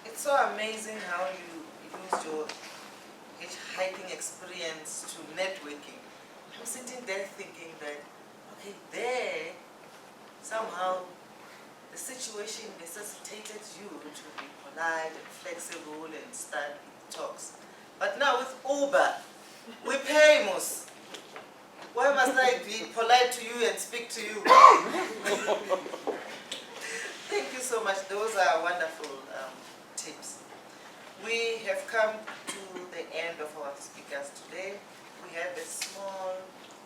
It's so amazing how you use your hitchhiking experience to networking. I'm sitting there thinking that, okay, there, somehow, the situation necessitated you to be polite and flexible and start talks. But now with Uber, We pay, Mos. Why must I be polite to you and speak to you? Thank you so much. Those are wonderful tips. We have come to the end of our speakers today. We have a small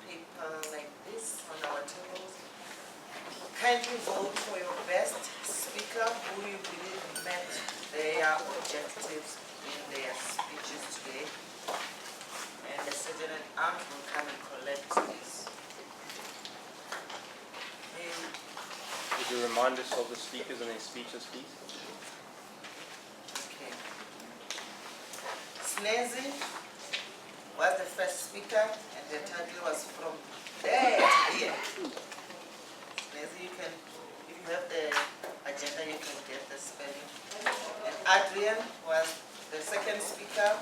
paper like this on our tables. Kindly vote for your best speaker who you believe met their objectives in their speeches today. And the Sergeant at Arms will come and collect this. Would you remind us of the speakers and their speeches, please? Okay. Snezi was the first speaker, and the title was From There to Here. Snezi, you can, if you have the agenda, you can get the spelling. And Adrian was the second speaker,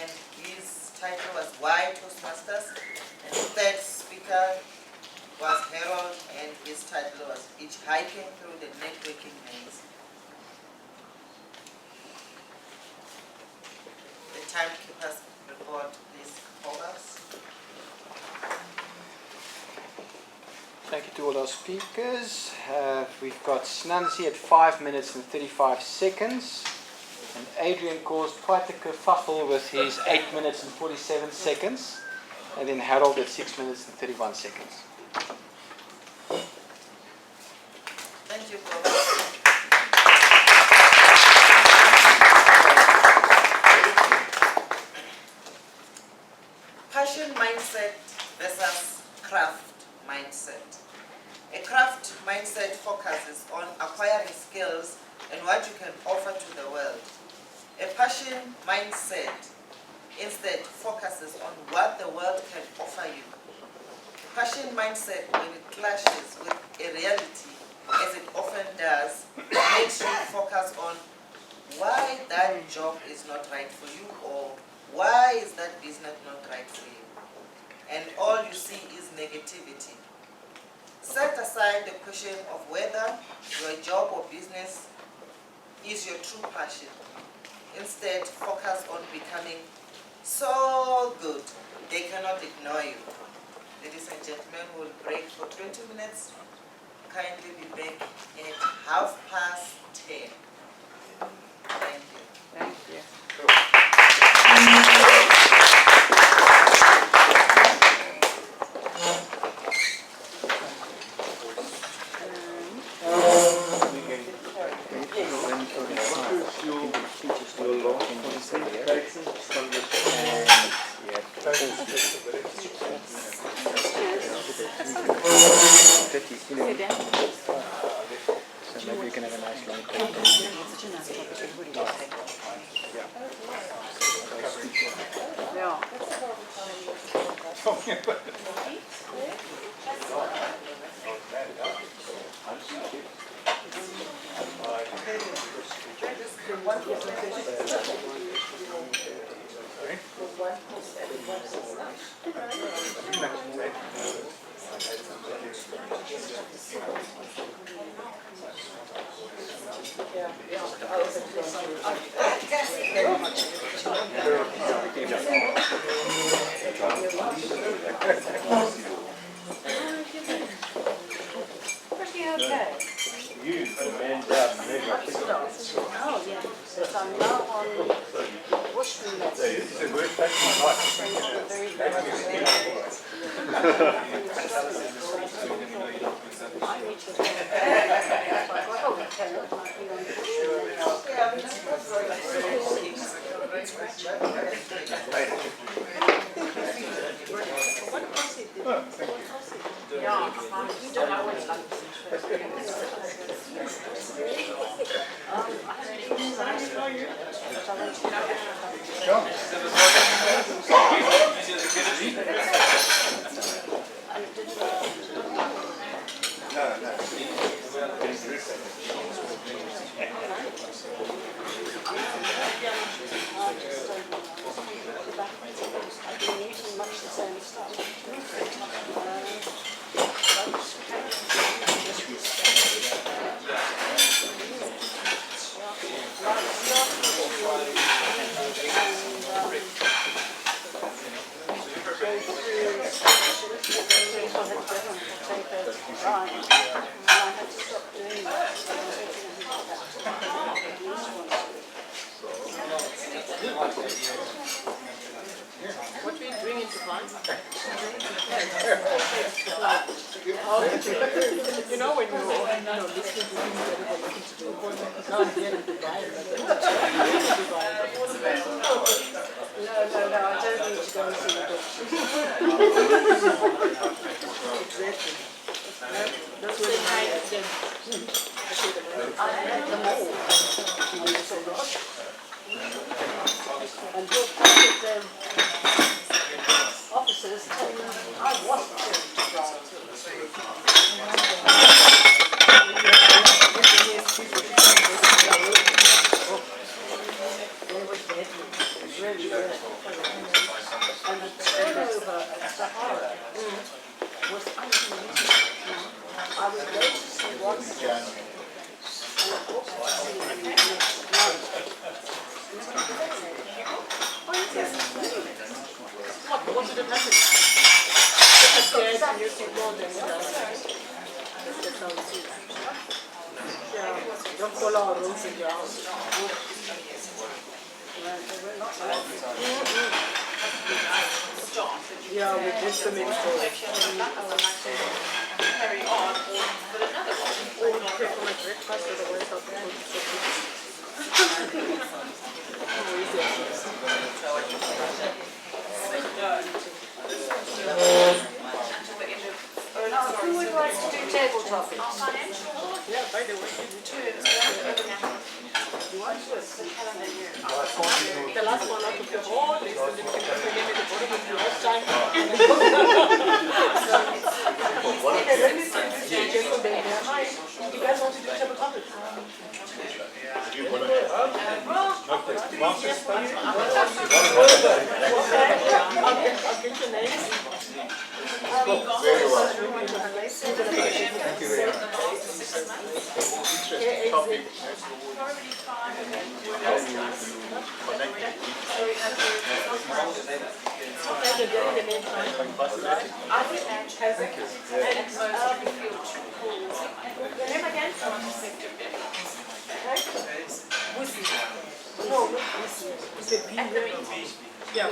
and his title was Why Toastmasters. And the third speaker was Harold, and his title was Hitchhiking Through the Networking Maze. The timekeeper's report, please call us. Thank you to all our speakers. We've got Snanzi at 5 minutes and 35 seconds. And Adrian caused quite a kerfuffle with his 8 minutes and 47 seconds. And then Harold at 6 minutes and 31 seconds. Thank you, Prof. Passion mindset versus craft mindset. A craft mindset focuses on acquiring skills and what you can offer to the world. A passion mindset instead focuses on what the world can offer you. A passion mindset, when it clashes with a reality, as it often does, makes you focus on why that job is not right for you, or why is that business not right for you. And all you see is negativity. Set aside the question of whether your job or business is your true passion. Instead, focus on becoming so good they cannot ignore you. Ladies and gentlemen, we'll break for 20 minutes. Kindly be back at 10:30. Thank you. Thank you. So maybe you can have a nice long Oh, yeah. So I'm now on Bushman. go through spreadsheets, people had different papers, right? And I had to stop doing that. What were you doing in Japan? You know when you're listening to things that you're looking to do, now I'm here in Dubai. No, I don't need to go and see the doctor. Exactly. That's where the mind is. I had them all. And your private officers tell me I wasn't going to drive. Really bad. And the turnover at Sahara was unbelievable. I was going to see one and I booked to see the next night. What did it happen? Scared and you see more than don't follow our rules in your house. Yeah, we did some info. Carry on, but another one. Or we take on a breakfast, otherwise I'll go Who would like to do table topics? Yeah, by the way, the last one out of the whole list, and then you can put your name at the bottom if you have time. Let me see this gentleman there. Hi, you guys want to do table topics? I'll get your names. Yeah,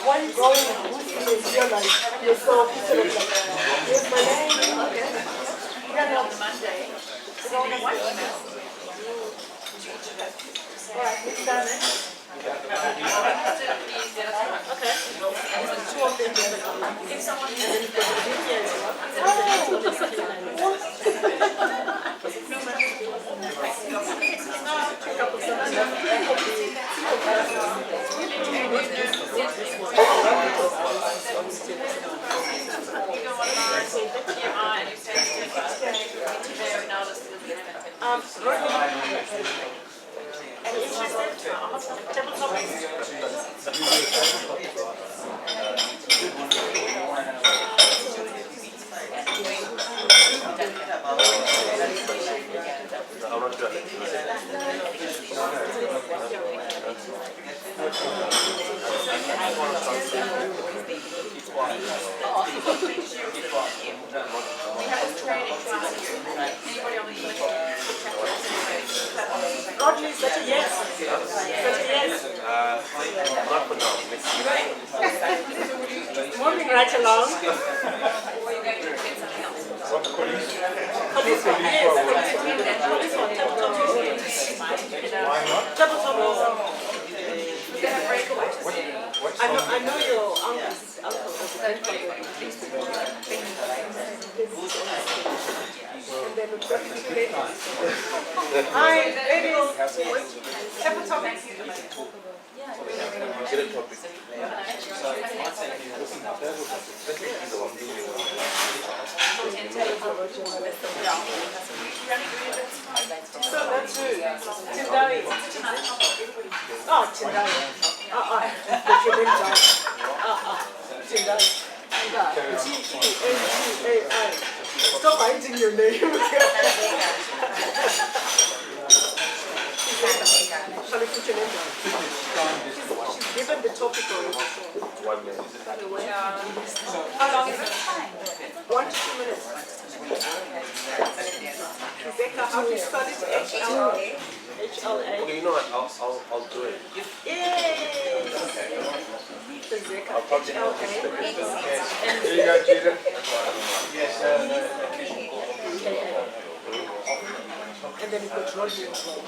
one going is your life. You're so sort of like, here's my name. Yeah, no. Monday. It's only one email. Alright, it's done. Okay. Two of them. If someone and then you've got the videos. Godly, such a yes. Such a yes. Not for now. Moving right along. I know your uncle was a and then we've got two ladies. Hi, ladies. Several topics. So that's who? Tindai. Oh, Tindai. Put your name down. Tindai. T-E-N-G-A-I. Stop hiding your name. Shall we put your name down? She's given the topic already. 1 minute. How long is it? 1 to 2 minutes. Rebecca, how do you spell it? H-L-A? H-L-A. Okay, you know what? I'll do it. Yay! I'll probably know this. Here you go, Judith. Yes, And then you've got Roger as well.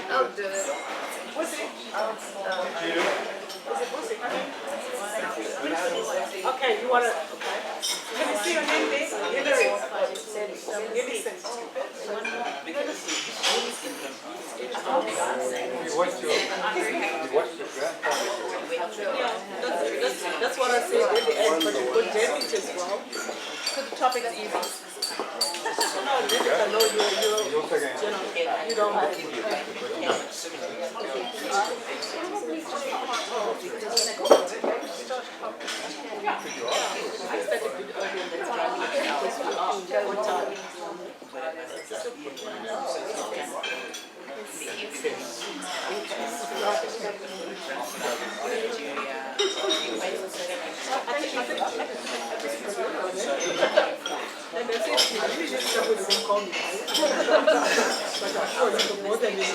I'll do it. Okay, you want to, okay. Can you see your name there? Hillary. Millicent. That's what I said at the end, but you put David as well. So the topic is easy. No, David, I know you don't have it. I started with earlier than and they said, you really just start with the call me. But I'm sure you know more than me.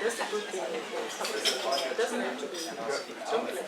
That's a good thing. It doesn't have to be complex.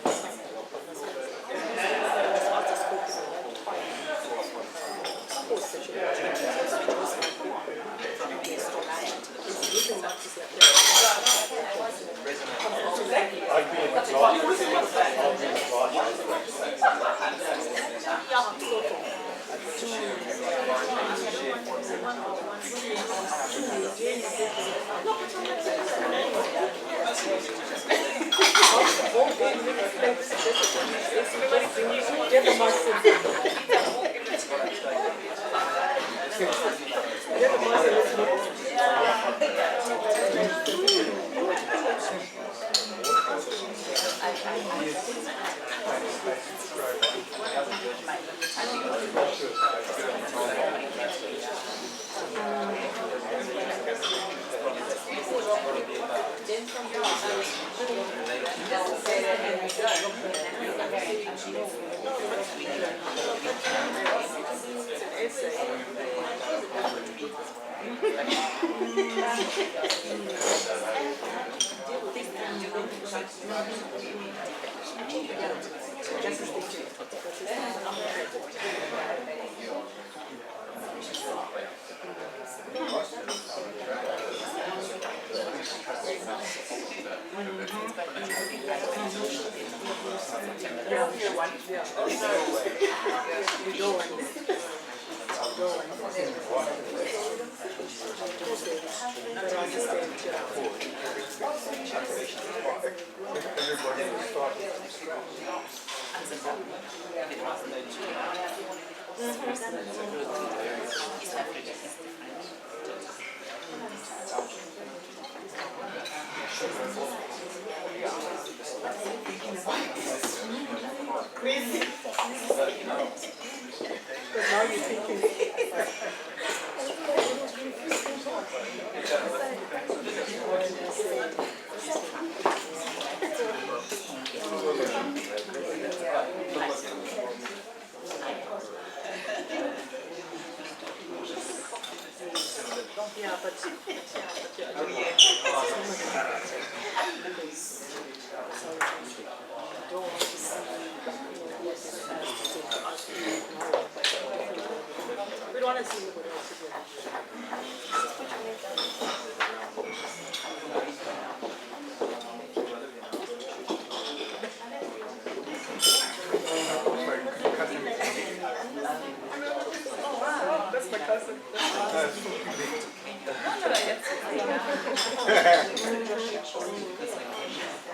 my cousin.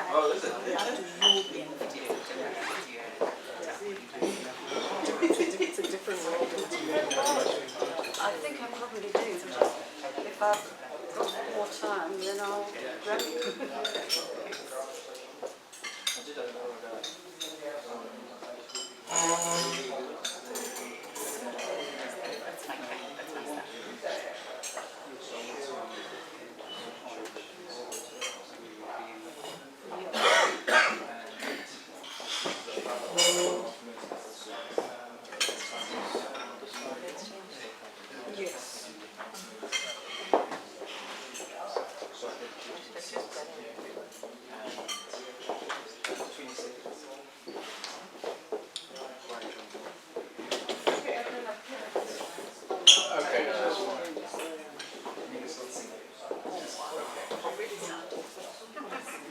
Oh, is it? It's a different world. I think I probably do. If I've got more time, then I'll grab it. Yes. Okay, that's fine.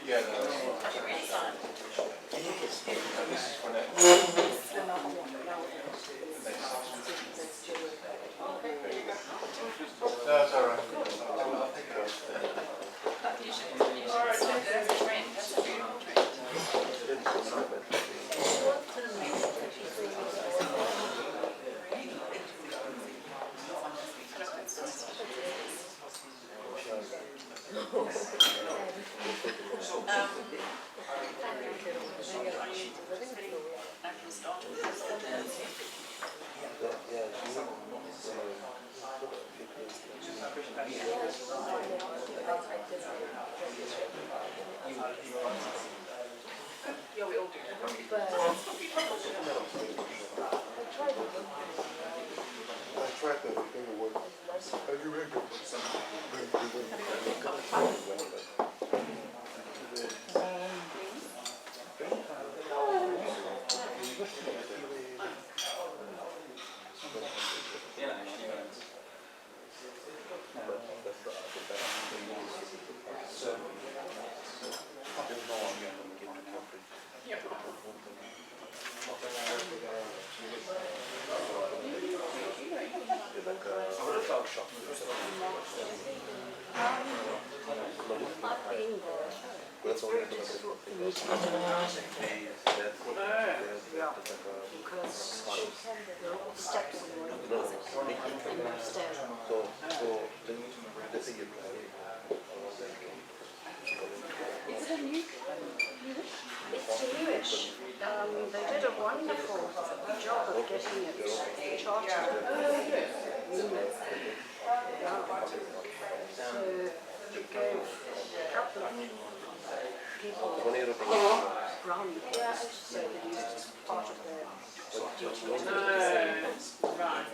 Yeah, no, that's fine. This is for next. No, it's all right. I'll take it Yeah, we all do. I tried that, it didn't work. Are you ready? I've been there. It's very difficult for me to get around. Yeah, because there are all steps upstairs. Is it a new? It's newish. They did a wonderful job of getting it chartered. Yeah. So it gave a couple of people ground so they used as part of their duty. Right.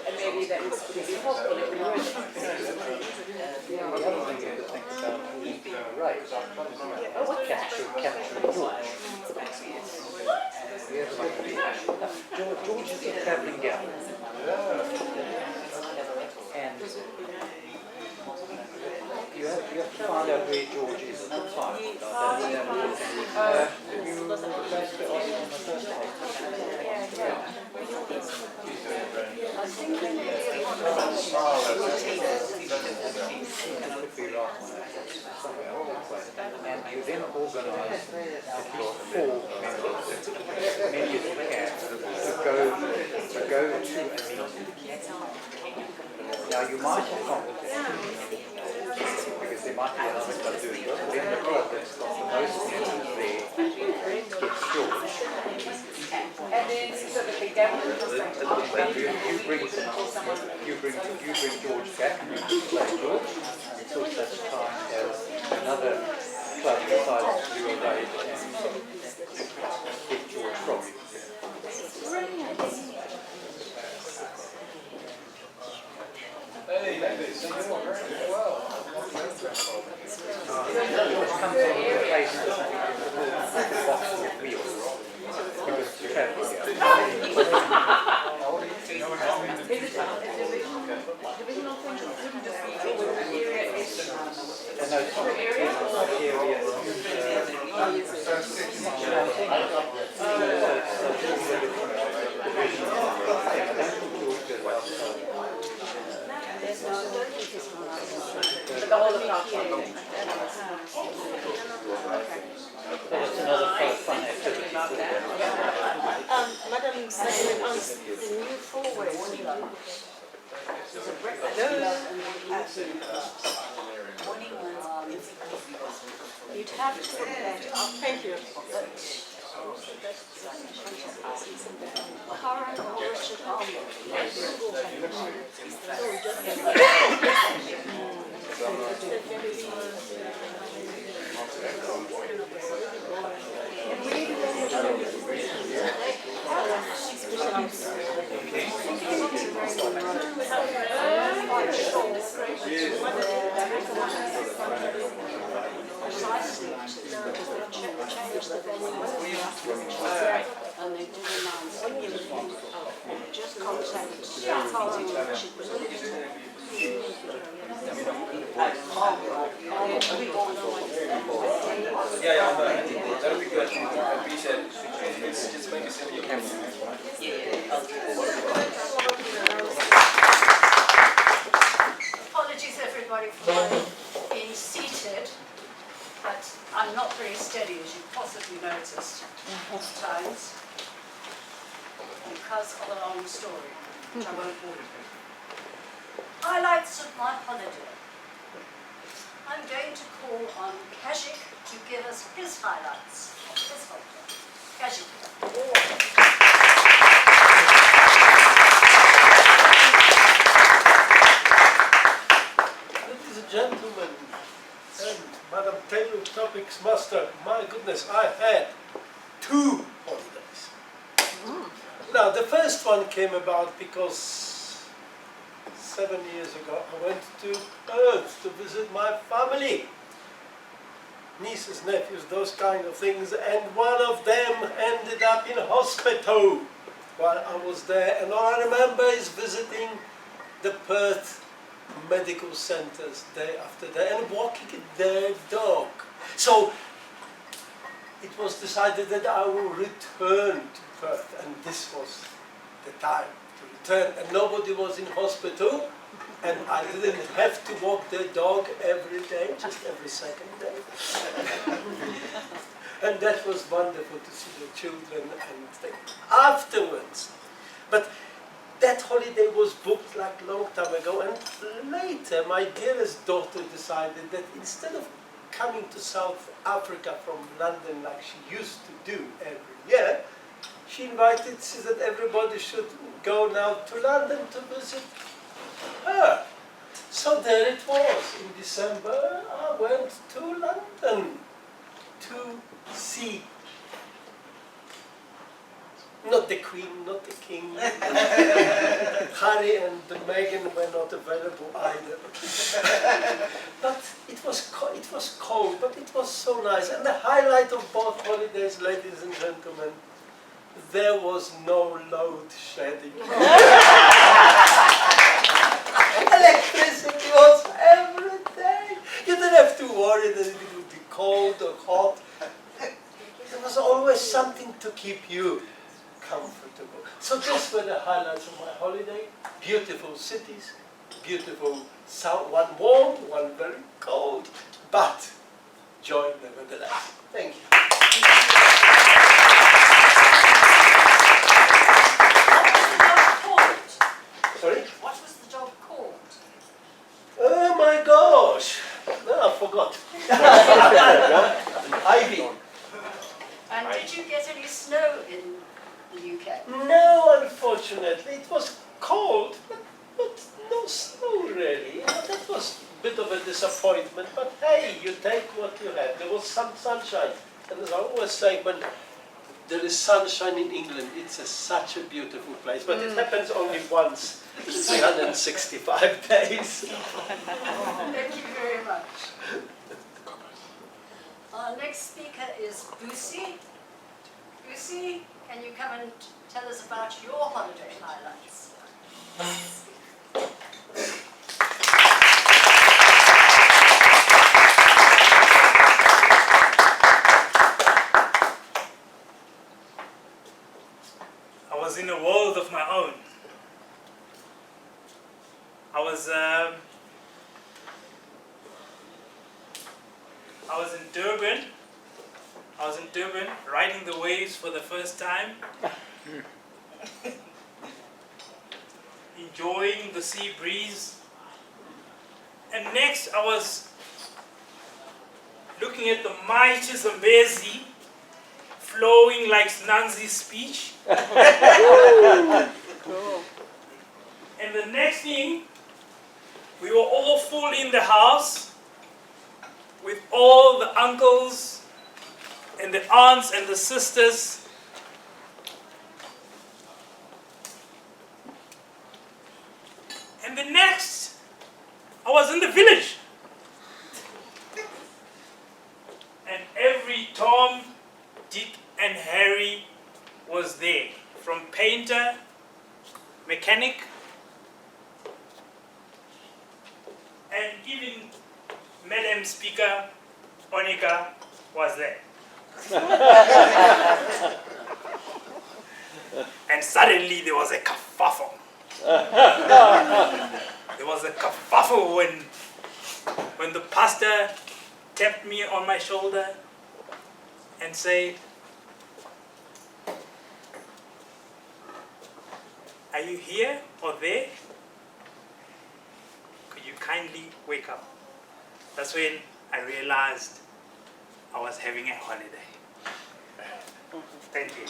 And maybe that was pretty helpful if we were. The other thing to think about is right. Capture George. George is a travelling gal. And you have to find out where George is at the time. You basically asked him in the first place. I think they really Could be right somewhere along that way. And you then organise at least 4 members, many as you can, to go to a meeting. Now you might have competition, because there might be another club doing it, but then the club that's got the most members there gets George. And then so that they definitely You bring George back and you play George until such time as another club decides to do a raid and get George from you. Hey, Madam Secretary, on the new forward, you'd have to put that up. Thank you. Current or Richard Precisely, because they changed the venue and they did announce just contact she was that'll be good. Just make a simple Apologies everybody for being seated, but I'm not very steady, as you possibly noticed at times, because of a long story, which I won't bore you with. Highlights of my holiday. I'm going to call on Kajik to give us his highlights of his holiday. Kajik. Ladies and gentlemen, and Madam Taylor Topics Master, my goodness, I had 2 holidays. Now, the first one came about because 7 years ago I went to Perth to visit my family. Nieces, nephews, those kind of things, and one of them ended up in hospital while I was there, and all I remember is visiting the Perth medical centers day after day and walking their dog. So it was decided that I will return to Perth, and this was the time to return, and nobody was in hospital, and I didn't have to walk the dog every day, just every second day. And that was wonderful to see the children and things afterwards. But that holiday was booked like a long time ago, and later my dearest daughter decided that instead of coming to South Africa from London like she used to do every year, she said that everybody should go now to London to visit her. So there it was. In December, I went to London to see, not the Queen, not the King. Harry and Meghan were not available either. But it was cold, but it was so nice. And the highlight of both holidays, ladies and gentlemen, there was no load shedding. Electricity was every day. You didn't have to worry that it would be cold or hot. There was always something to keep you comfortable. So these were the highlights of my holiday. Beautiful cities, beautiful south, one warm, one very cold, but joy nevertheless. Thank you. Sorry? What was the dog called? Oh my gosh! No, I forgot. Ivy. And did you get any snow in the UK? No, unfortunately. It was cold, but no snow really. That was a bit of a disappointment, but hey, you take what you have. There was some sunshine. And as I always say, when there is sunshine in England. It's such a beautiful place, but it happens only once in 365 days. Thank you very much. Our next speaker is Busi. Busi, can you come and tell us about your holiday highlights? I was in a world of my own. I was in Durban. I was in Durban riding the waves for the first time. Enjoying the sea breeze. And next I was looking at the mighty Zambezi flowing like Nanzi's speech. And the next thing, we were all full in the house with all the uncles and the aunts and the sisters. And the next, I was in the village. And every Tom, Dick and Harry was there. From painter, mechanic, and even Madam Speaker Onika was there. And suddenly there was a kerfuffle. There was a kerfuffle when the pastor tapped me on my shoulder and said, "Are you here or there? Could you kindly wake up?" That's when I realized I was having a holiday. Thank you.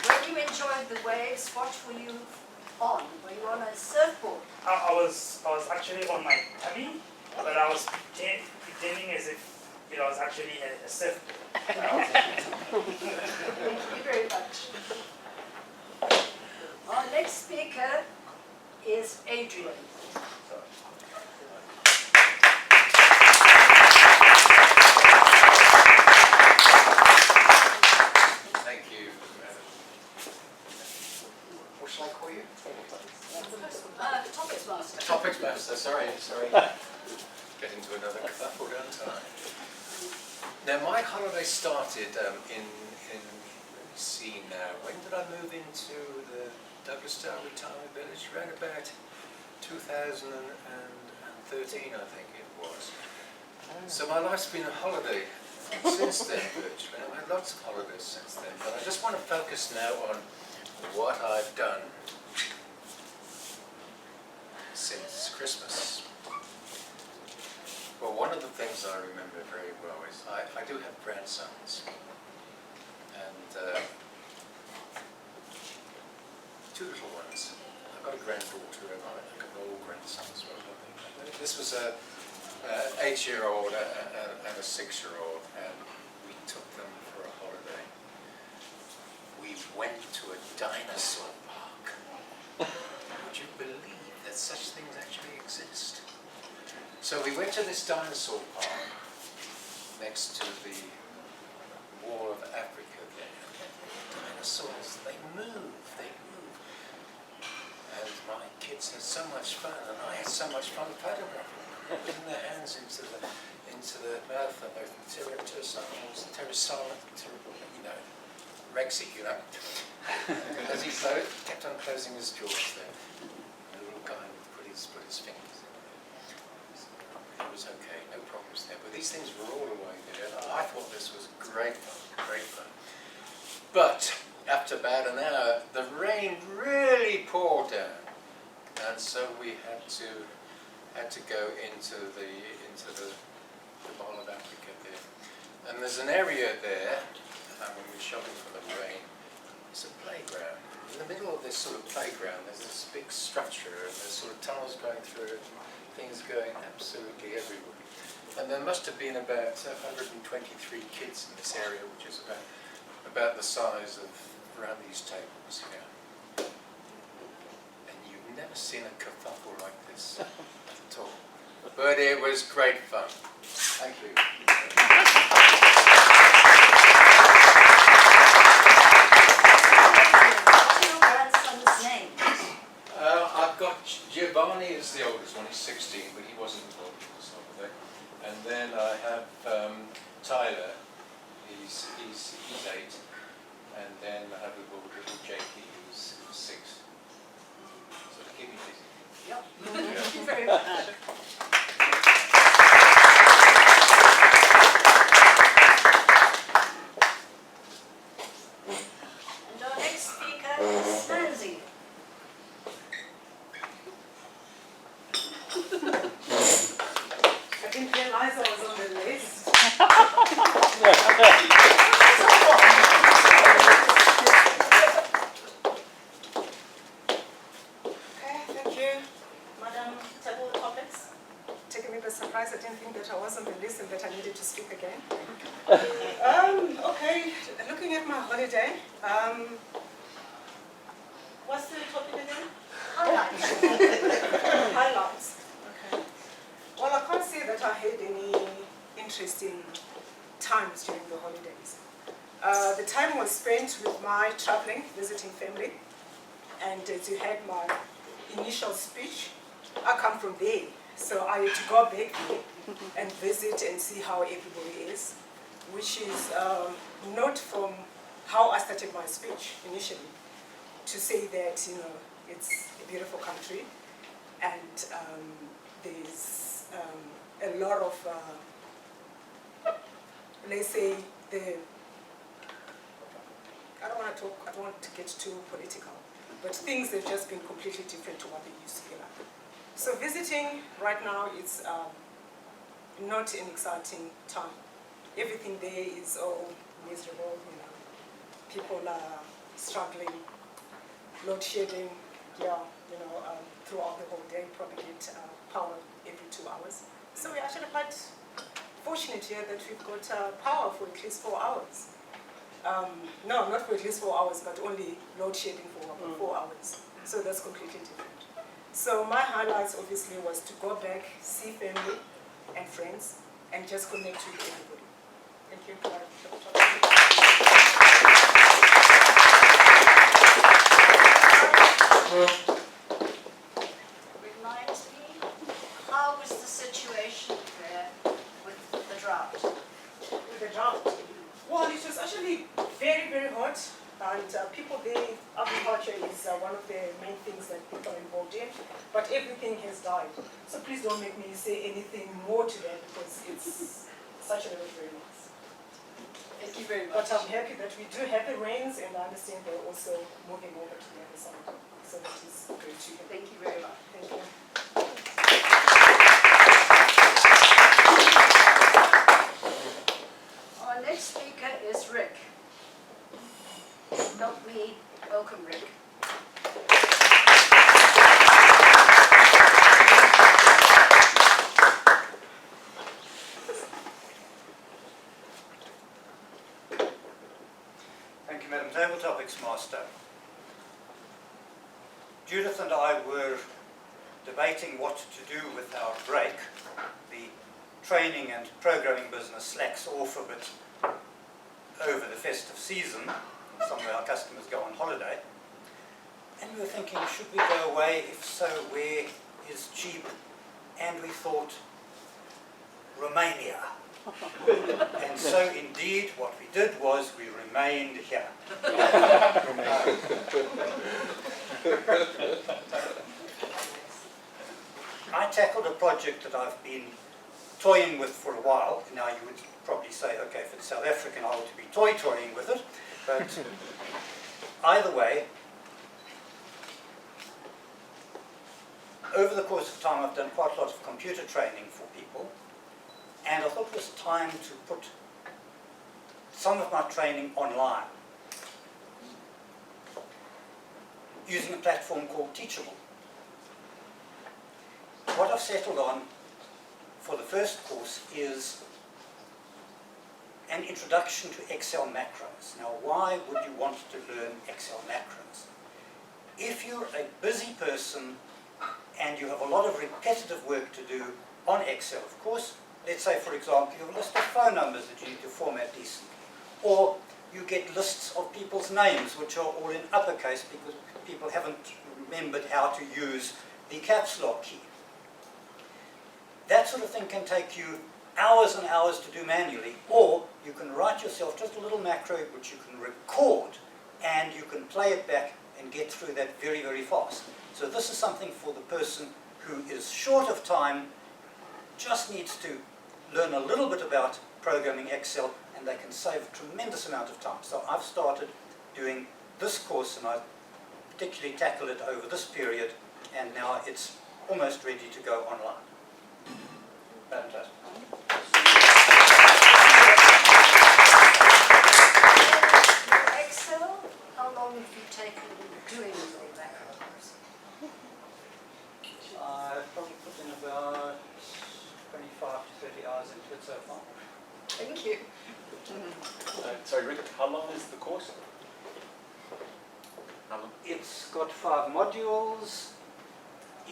When you enjoyed the waves, what were you on? Were you on a surfboard? I was actually on my tummy, but I was pretending as if it was actually a surfboard. Thank you very much. Our next speaker is Adrian. Thank you, madam. What shall I call you? Topics Master. Topics master, sorry. Get into another kerfuffle, don't I? Now, my holiday started in see now. When did I move into the Douglasdale Retirement Village? Around about 2013, I think it was. So my life's been a holiday since then, virtually. I've had lots of holidays since then, but I just want to focus now on what I've done since Christmas. Well, one of the things I remember very well is I do have grandsons, and two little ones. I've got a granddaughter and like an old grandson as well. This was a 8-year-old and a 6-year-old, and we took them for a holiday. We went to a dinosaur park. Would you believe that such things actually exist? So we went to this dinosaur park next to the Wall of Africa there. Dinosaurs, they move. And my kids had so much fun, and I had so much fun photographing, putting their hands into the mouth of both the pterosaurs, Rexy, as he kept on closing his jaws there. The little guy would put his fingers in there. It was okay, no problems there. But these things were all away there. I thought this was great fun. But after about an hour, the rain really poured down, and so we had to go into the Mall of Africa there. And there's an area there, when we're shopping from the rain, it's a playground. In the middle of this sort of playground. There's this big structure, and there's sort of tunnels going through it, and things going absolutely everywhere. And there must have been about 123 kids in this area, which is about the size of around these tables here. And you've never seen a kerfuffle like this at all. But it was great fun. Thank you. I've got Giovanni is the oldest one, he's 16, but he wasn't involved in this sort of thing. And then I have Tyler, he's 8. And then I have little Jakey, who's 6. So to keep me busy. Yep. Thank you very much. And our next speaker is Nancy. I didn't realize I was on the list. Okay, thank you, Madam Table Topics. Taking me by surprise, I didn't think that I was on the list and that I needed to speak again. Okay, looking at my holiday, what's the topic again? Highlights. Highlights. Okay. Well, I can't say that I had any interesting times during the holidays. The time was spent with my traveling, visiting family, and as you heard my initial speech, I come from there, so I had to go back and visit and see how everybody is, which is not from how I started my speech initially, to say that, you know, it's a beautiful country, and there's a lot of, let's say, I don't want to get too political, but things have just been completely different to what they used to be like. So visiting right now is not an exciting time. Everything there is all miserable, you know. People are struggling, load shedding, yeah, you know, throughout the whole day, probably get power every 2 hours. So we're actually quite fortunate here that we've got power for at least 4 hours. No, not for at least 4 hours, but only load shedding for 4 hours. So that's completely different. So my highlights obviously was to go back, see family and friends, and just connect with everybody. Thank you. Remind me, how was the situation there with the drought? With the drought? Well, it was actually very, very hot, and people there, agriculture is one of the main things that people are involved in, but everything has died. So please don't make me say anything more to that, because it's such a very nice. Thank you very much. But I'm happy that we do have the rains, and I understand they're also moving over to the other side. So that is great to hear. Thank you very much. Thank you. Our next speaker is Rick. Help me welcome Rick. Thank you, Madam Table Topics Master. Judith and I were debating what to do with our break. The training and programming business slacks off a bit over the festive season. Some of our customers go on holiday. And we were thinking, should we go away? If so, where is cheap? And we thought, Romania. And so indeed what we did was we remained here. I tackled a project that I've been toying with for a while. Now you would probably say, okay, if it's South African, I ought to be toying with it. But either way, over the course of time I've done quite a lot of computer training for people, and I thought it was time to put some of my training online. using a platform called Teachable. What I've settled on for the first course is an introduction to Excel macros. Now, why would you want to learn Excel macros? If you're a busy person and you have a lot of repetitive work to do on Excel, of course, let's say, for example, you have a list of phone numbers that you need to format decently, or you get lists of people's names which are all in uppercase because people haven't remembered how to use the caps lock key. That sort of thing can take you hours and hours to do manually, or you can write yourself just a little macro which you can record and you can play it back and get through that very, very fast. So this is something for the person who is short of time, just needs to learn a little bit about programming Excel, and they can save a tremendous amount of time. So I've started doing this course, and I've particularly tackled it over this period, and now it's almost ready to go online. Fantastic. Excel, how long have you taken doing the macros? I've probably put in about 25 to 30 hours into it so far. Thank you. Sorry, Rick, how long is the course? How long? It's got 5 modules.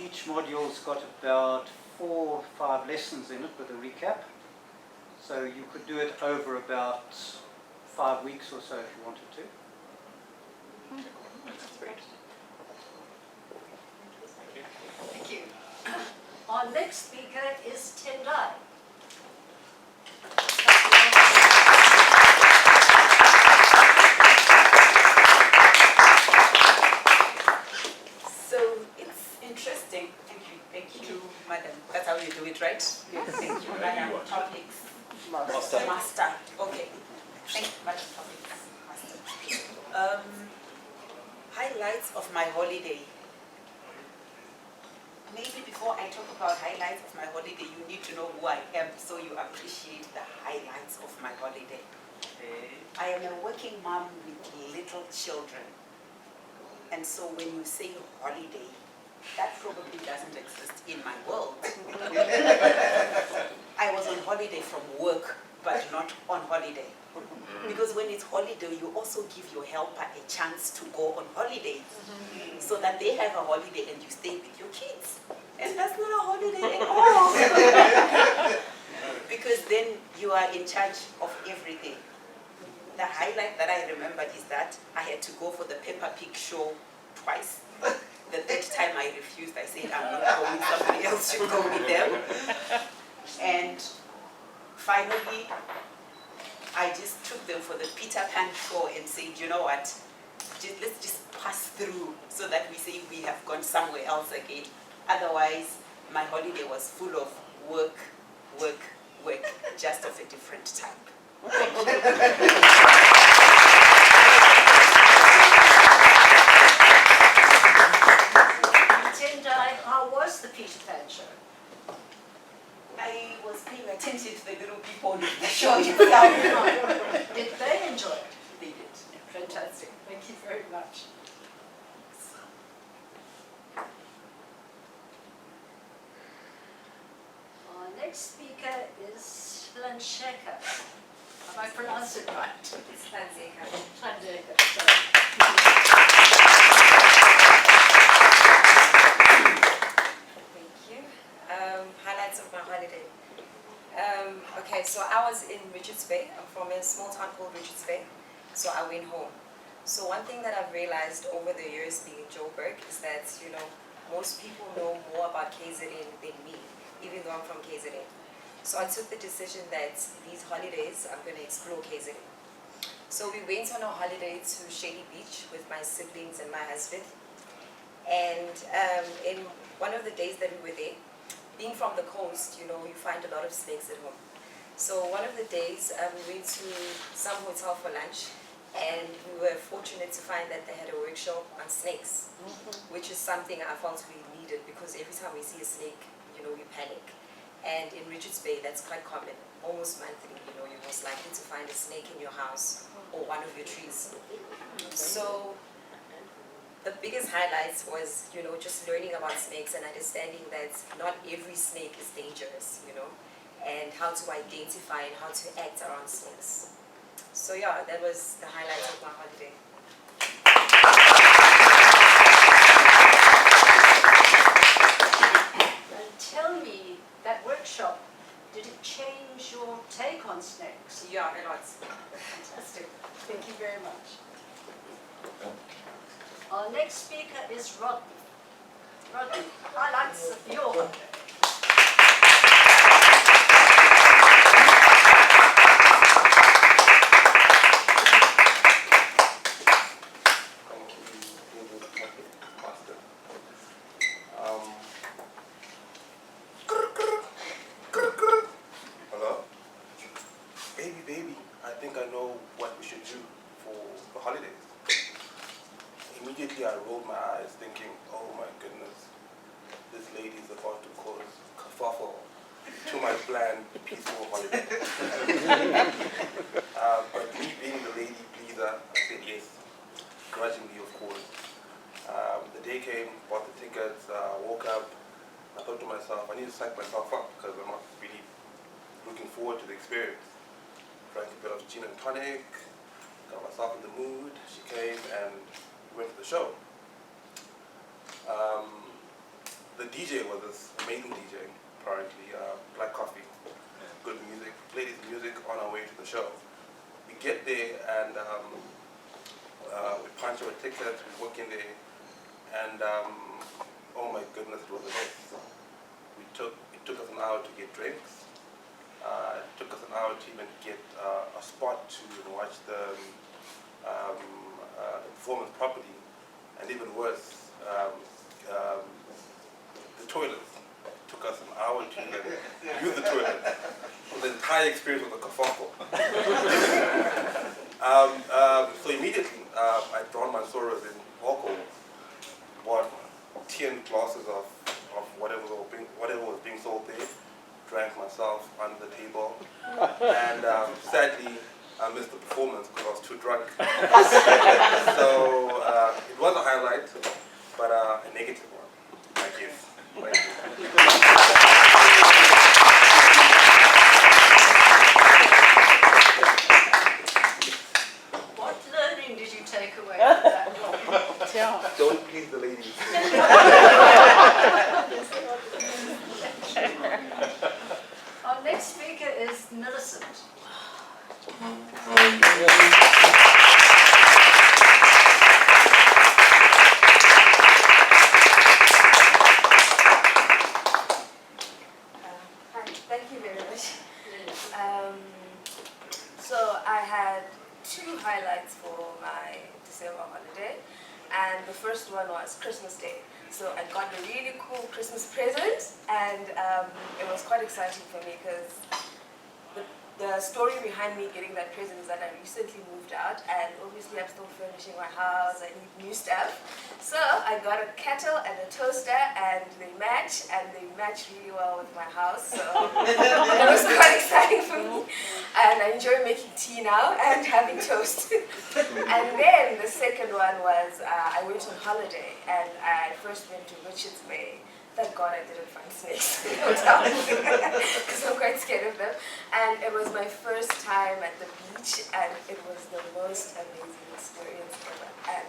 Each module's got about 4 or 5 lessons in it with a recap. So you could do it over about 5 weeks or so if you wanted to. That's great. Thank you. Our next speaker is Tendai. So it's interesting. Thank you, madam. That's how you do it, right? Yes. Thank you, madam. Topics. Master. Okay. Thank you, madam. Topics. Master. Highlights of my holiday. Maybe before I talk about highlights of my holiday, you need to know who I am so you appreciate the highlights of my holiday. I am a working mom with little children. And so when you say holiday, that probably doesn't exist in my world. I was on holiday from work, but not on holiday. Because when it's holiday, you also give your helper a chance to go on holiday. So that they have a holiday and you stay with your kids. And that's not a holiday at all. Because then you are in charge of everything. The highlight that I remembered is that I had to go for the Peppa Pig show twice. The third time I refused. I said, I'm not going, somebody else should go with them. And finally, I just took them for the Peter Pan show and said, you know what, let's just pass through so that we say we have gone somewhere else again. Otherwise, my holiday was full of work, work, work, just of a different type. Thank you. Tendai, how was the Peter Pan show? I was paying attention to the little people in the show itself. Did they enjoy it? They did. Fantastic. Thank you very much. Our next speaker is Lansheka. Have I pronounced it right? It's Lanzeka. Lanzeka, sorry. Thank you. Highlights of my holiday. Okay, so I was in Richards Bay. I'm from a small town called Richards Bay. So I went home. So one thing that I've realized over the years being in Joburg is that, you know, most people know more about KZN than me, even though I'm from KZN. So I took the decision that these holidays I'm going to explore KZN. So we went on a holiday to Shady Beach with my siblings and my husband. And in one of the days that we were there, being from the coast, you know, you find a lot of snakes at home. So one of the days we went to some hotel for lunch, and we were fortunate to find that they had a workshop on snakes, which is something I felt we needed, because every time we see a snake, you know, we panic. And in Richards Bay, that's quite common. Almost monthly, you know, you're most likely to find a snake in your house or one of your trees. So the biggest highlights was, just learning about snakes and understanding that not every snake is dangerous, and how to identify and how to act around snakes. So yeah, that was the highlights of my holiday. And tell me, that workshop, did it change your take on snakes? Yeah, a lot. Fantastic. Thank you very much. Our next speaker is Rodney. Rodney, highlights of your holiday. Hello? Baby, I think I know what we should do for the holidays. Immediately I rolled my eyes thinking, oh my goodness, this lady is about to cause kerfuffle to my planned peaceful holiday. But me being the lady pleaser, I said yes, grudgingly of course. The day came, bought the tickets, woke up, I thought to myself, I need to psych myself up because I'm not really looking forward to the experience. Drank a bit of gin and tonic, got myself in the mood. She came and we went to the show. The DJ was this amazing DJ, apparently, Black Coffee, good music, played his music on our way to the show. We get there and we punch our tickets, we walk in there, and oh my goodness, it was a mess. It took us an hour to get drinks. It took us an hour to even get a spot to watch the performance properly, and even worse, the toilets. It took us an hour to even use the toilet. The entire experience was a kerfuffle. So immediately, I drowned my sorrows in alcohol, bought 10 glasses of whatever was being sold there, drank myself under the table, and sadly, I missed the performance because I was too drunk. So it was a highlight, but a negative one, I guess. Thank you. What learning did you take away from that? Don't please the ladies. Our next speaker is Millicent. Hi, thank you very much. So I had two highlights for my December holiday, and the first one was Christmas Day. So I got a really cool Christmas present, and it was quite exciting for me because the story behind me getting that present is that I recently moved out, and obviously I'm still furnishing my house, I need new stuff. So I got a kettle and a toaster, and they match really well with my house, so it was quite exciting for me. And I enjoy making tea now and having toast. And then the second one was I went on holiday, and I first went to Richards Bay. Thank God I didn't find snakes in the hotel because I'm quite scared of them. And it was my first time at the beach, and it was the most amazing experience ever. And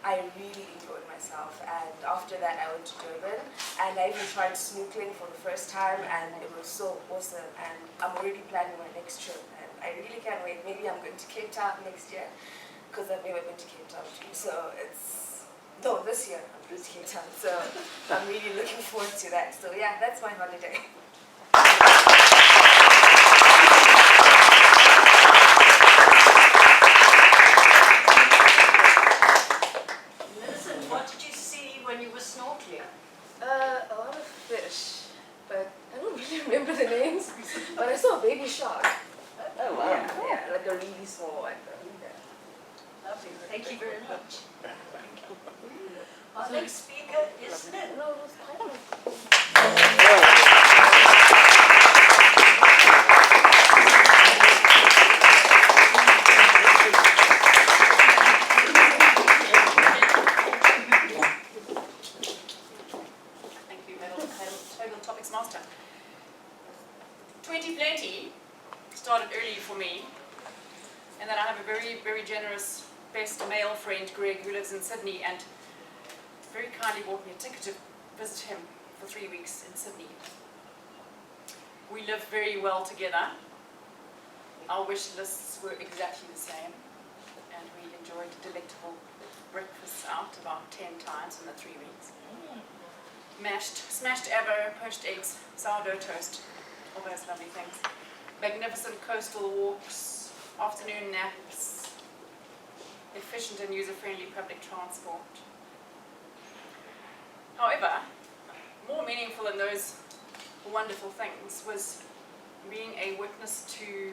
I really enjoyed myself. And after that, I went to Durban, and I even tried snorkeling for the first time, and it was so awesome. And I'm already planning my next trip, and I really can't wait. Maybe I'm going to Cape Town next year because I've never been to Cape Town too. So this year I'm going to Cape Town. So I'm really looking forward to that. So yeah, that's my holiday. Millicent, what did you see when you were snorkeling? A lot of fish, but I don't really remember the names. But I saw a baby shark. Oh wow. Yeah, like a really small one. Lovely. Thank you very much. Our next speaker is Lynn. No, it was quite friend Greg, who lives in Sydney, and very kindly bought me a ticket to visit him for 3 weeks in Sydney. We live very well together. Our wish lists were exactly the same, and we enjoyed delectable breakfasts out about 10 times in the 3 weeks. Smashed avo, poached eggs, sourdough toast, all those lovely things. Magnificent coastal walks, afternoon naps, efficient and user-friendly public transport. However, more meaningful than those wonderful things was being a witness to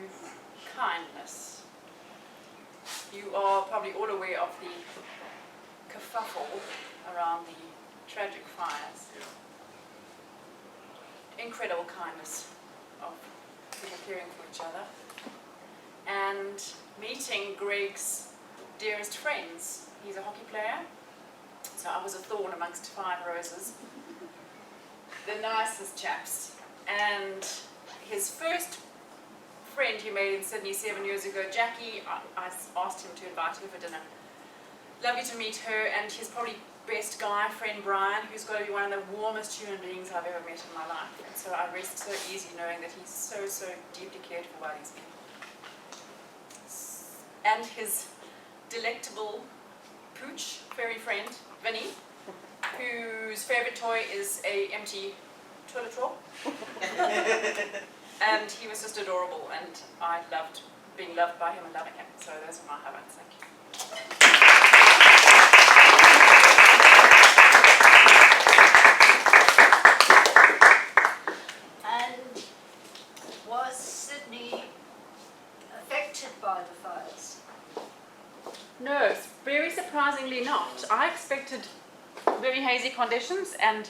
kindness. You are probably all aware of the kerfuffle around the tragic fires. Incredible kindness of people caring for each other. And meeting Greg's dearest friends. He's a hockey player, so I was a thorn amongst 5 roses. The nicest chaps. And his first friend he made in Sydney 7 years ago, Jackie, I asked him to invite her for dinner. Lovely to meet her, and his probably best guy friend Brian, who's got to be one of the warmest human beings I've ever met in my life. And so I rest so easy knowing that he's so, so deeply cared for by these people. And his delectable pooch, furry friend, Vinny, whose favourite toy is a empty toilet roll. And he was just adorable, and I loved being loved by him and loving him. So those are my highlights. Thank you. And was Sydney affected by the fires? No, very surprisingly not. I expected very hazy conditions, and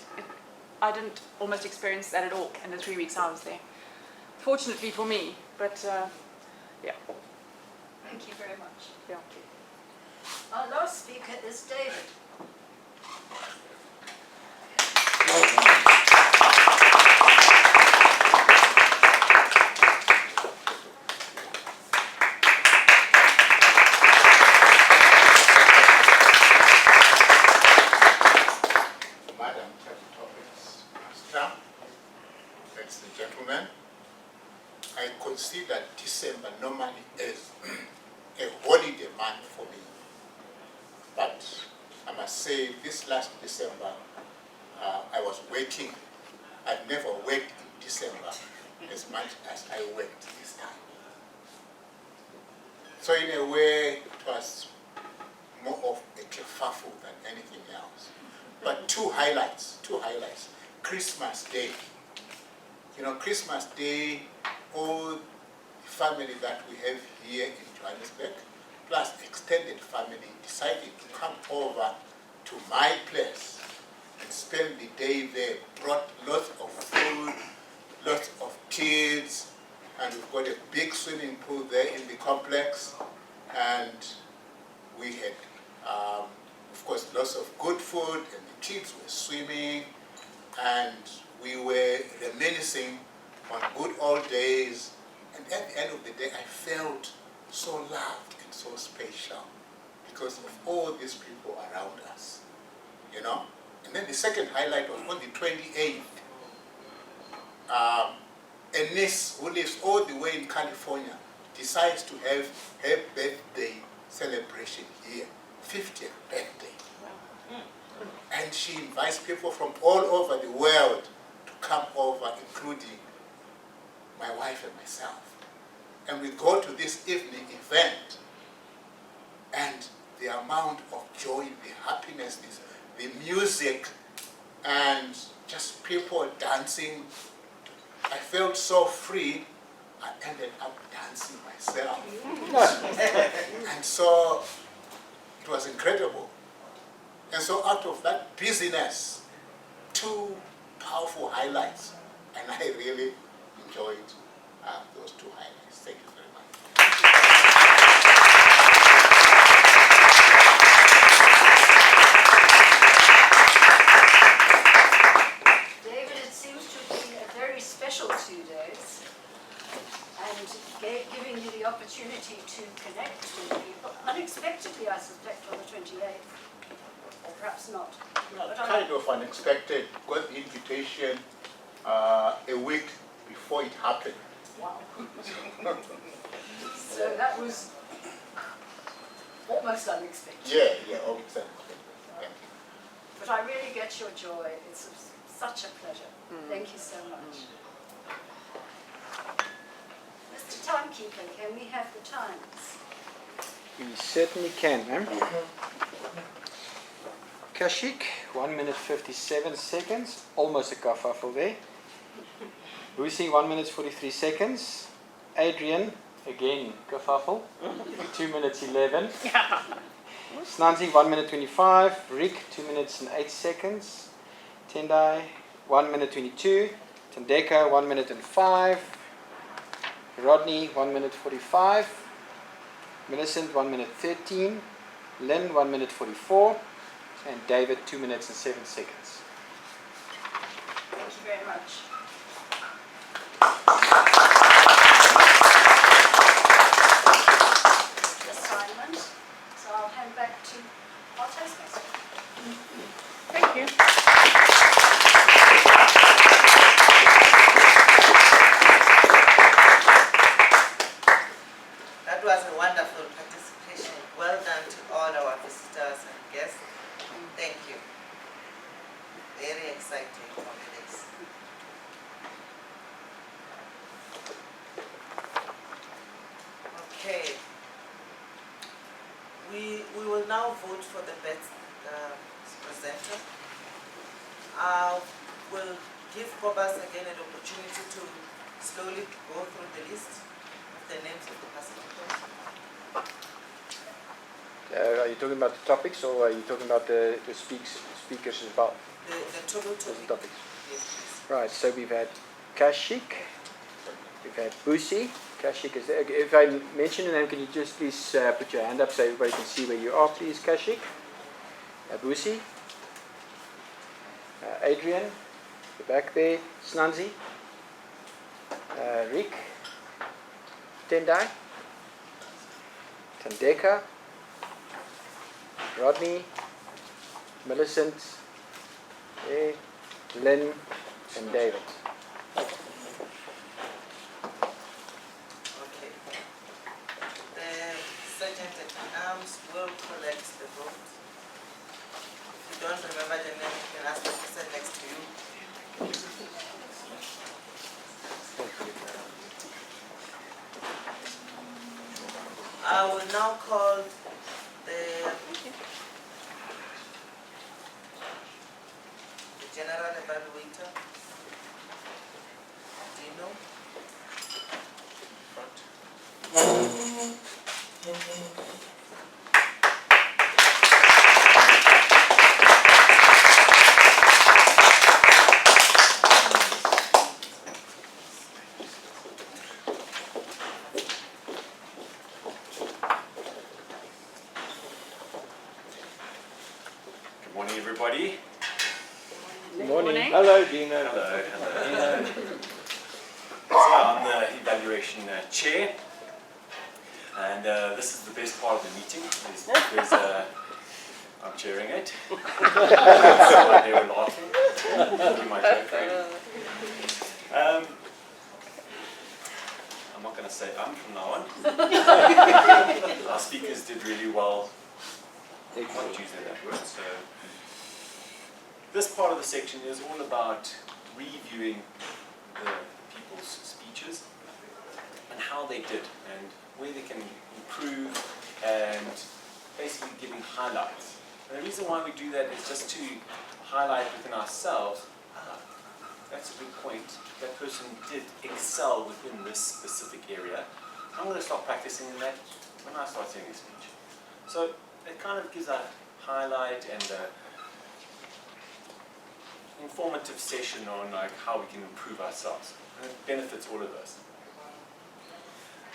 I didn't almost experience that at all in the 3 weeks I was there. Fortunately for me, but yeah. Thank you very much. Yeah. Our last speaker is David. Madam Topics Master, ladies and gentlemen, I consider December normally as a holiday month for me. But I must say, this last December, I was working. I've never worked in December as much as I worked this time. So in a way, it was more of a kerfuffle than anything else. But two highlights. Christmas Day. You know, Christmas Day, all the family that we have here in Johannesburg, plus extended family, decided to come over to my place and spend the day there. Brought lots of food, lots of kids, and we've got a big swimming pool there in the complex. And we had, of course, lots of good food, and the kids were swimming, and we were reminiscing on good old days. And at the end of the day, I felt so loved and so special because of all these people around us, you know. And then the second highlight was on the 28th. A niece who lives all the way in California decides to have her birthday celebration here, 50th birthday. And she invites people from all over the world to come over, including my wife and myself. And we go to this evening event, and the amount of joy, the happiness, the music, and just people dancing, I felt so free, I ended up dancing myself. And so it was incredible. And so out of that busyness, two powerful highlights, and I really enjoyed those two highlights. Thank you very much. David, it seems to have been a very special 2 days, and giving you the opportunity to connect with people, unexpectedly I suspect on the 28th. it's not. Kind of unexpected, got the invitation a week before it happened. Wow. So that was almost unexpected. Yeah, almost unexpected. Yeah. But I really get your joy. It's such a pleasure. Thank you so much. Mr. Timekeeper, can we have the times? We certainly can, ma'am. Kashik, 1 minute 57 seconds. Almost a kerfuffle there. Lucy, 1 minute 43 seconds. Adrian, again, kerfuffle. 2 minutes 11. Snanzi, 1 minute 25. Rick, 2 minutes and 8 seconds. Tendai, 1 minute 22. Tandeka, 1 minute and 5. Rodney, 1 minute 45. Millicent, 1 minute 13. Lynn, 1 minute 44. And David, 2 minutes and 7 seconds. Thank you very much. Assignment. So I'll hand back to our Toastmaster. Thank you. That was a wonderful participation. Well done to all our visitors and guests. Thank you. Very exciting holidays. Okay. We will now vote for the best presenter. We'll give Kobas again an opportunity to slowly go through the list of the names of the participants. Are you talking about the topics or are you talking about the speakers as well? The total topics. Yes, please. Right, so we've had Kashik, we've had Busi. Kashik is there. If I mention your name, can you just please put your hand up so everybody can see where you are, please, Kashik? Busi. Adrian, the back there. Snanzi. Rick. Tendai. Tandeka. Rodney. Millicent. Lynn and David. Okay. The sergeant at arms will collect the vote. If you don't remember the name, you can ask the person next to you. I will now call the general evaluator, Dino. Good morning, everybody. Good morning. Hello, Dino. Hello. So I'm the evaluation chair, and this is the best part of the meeting is because I'm chairing it. That's why they were laughing. You might joke, really. I'm not going to say from now on. Our speakers did really well. I'm not using that word. So this part of the section is all about reviewing the people's speeches and how they did and where they can improve and basically giving highlights. And the reason why we do that is just to highlight within ourselves, that's a good point. That person did excel within this specific area. I'm going to start practicing in that when I start saying a speech. So it kind of gives a highlight and a informative session on like how we can improve ourselves, and it benefits all of us.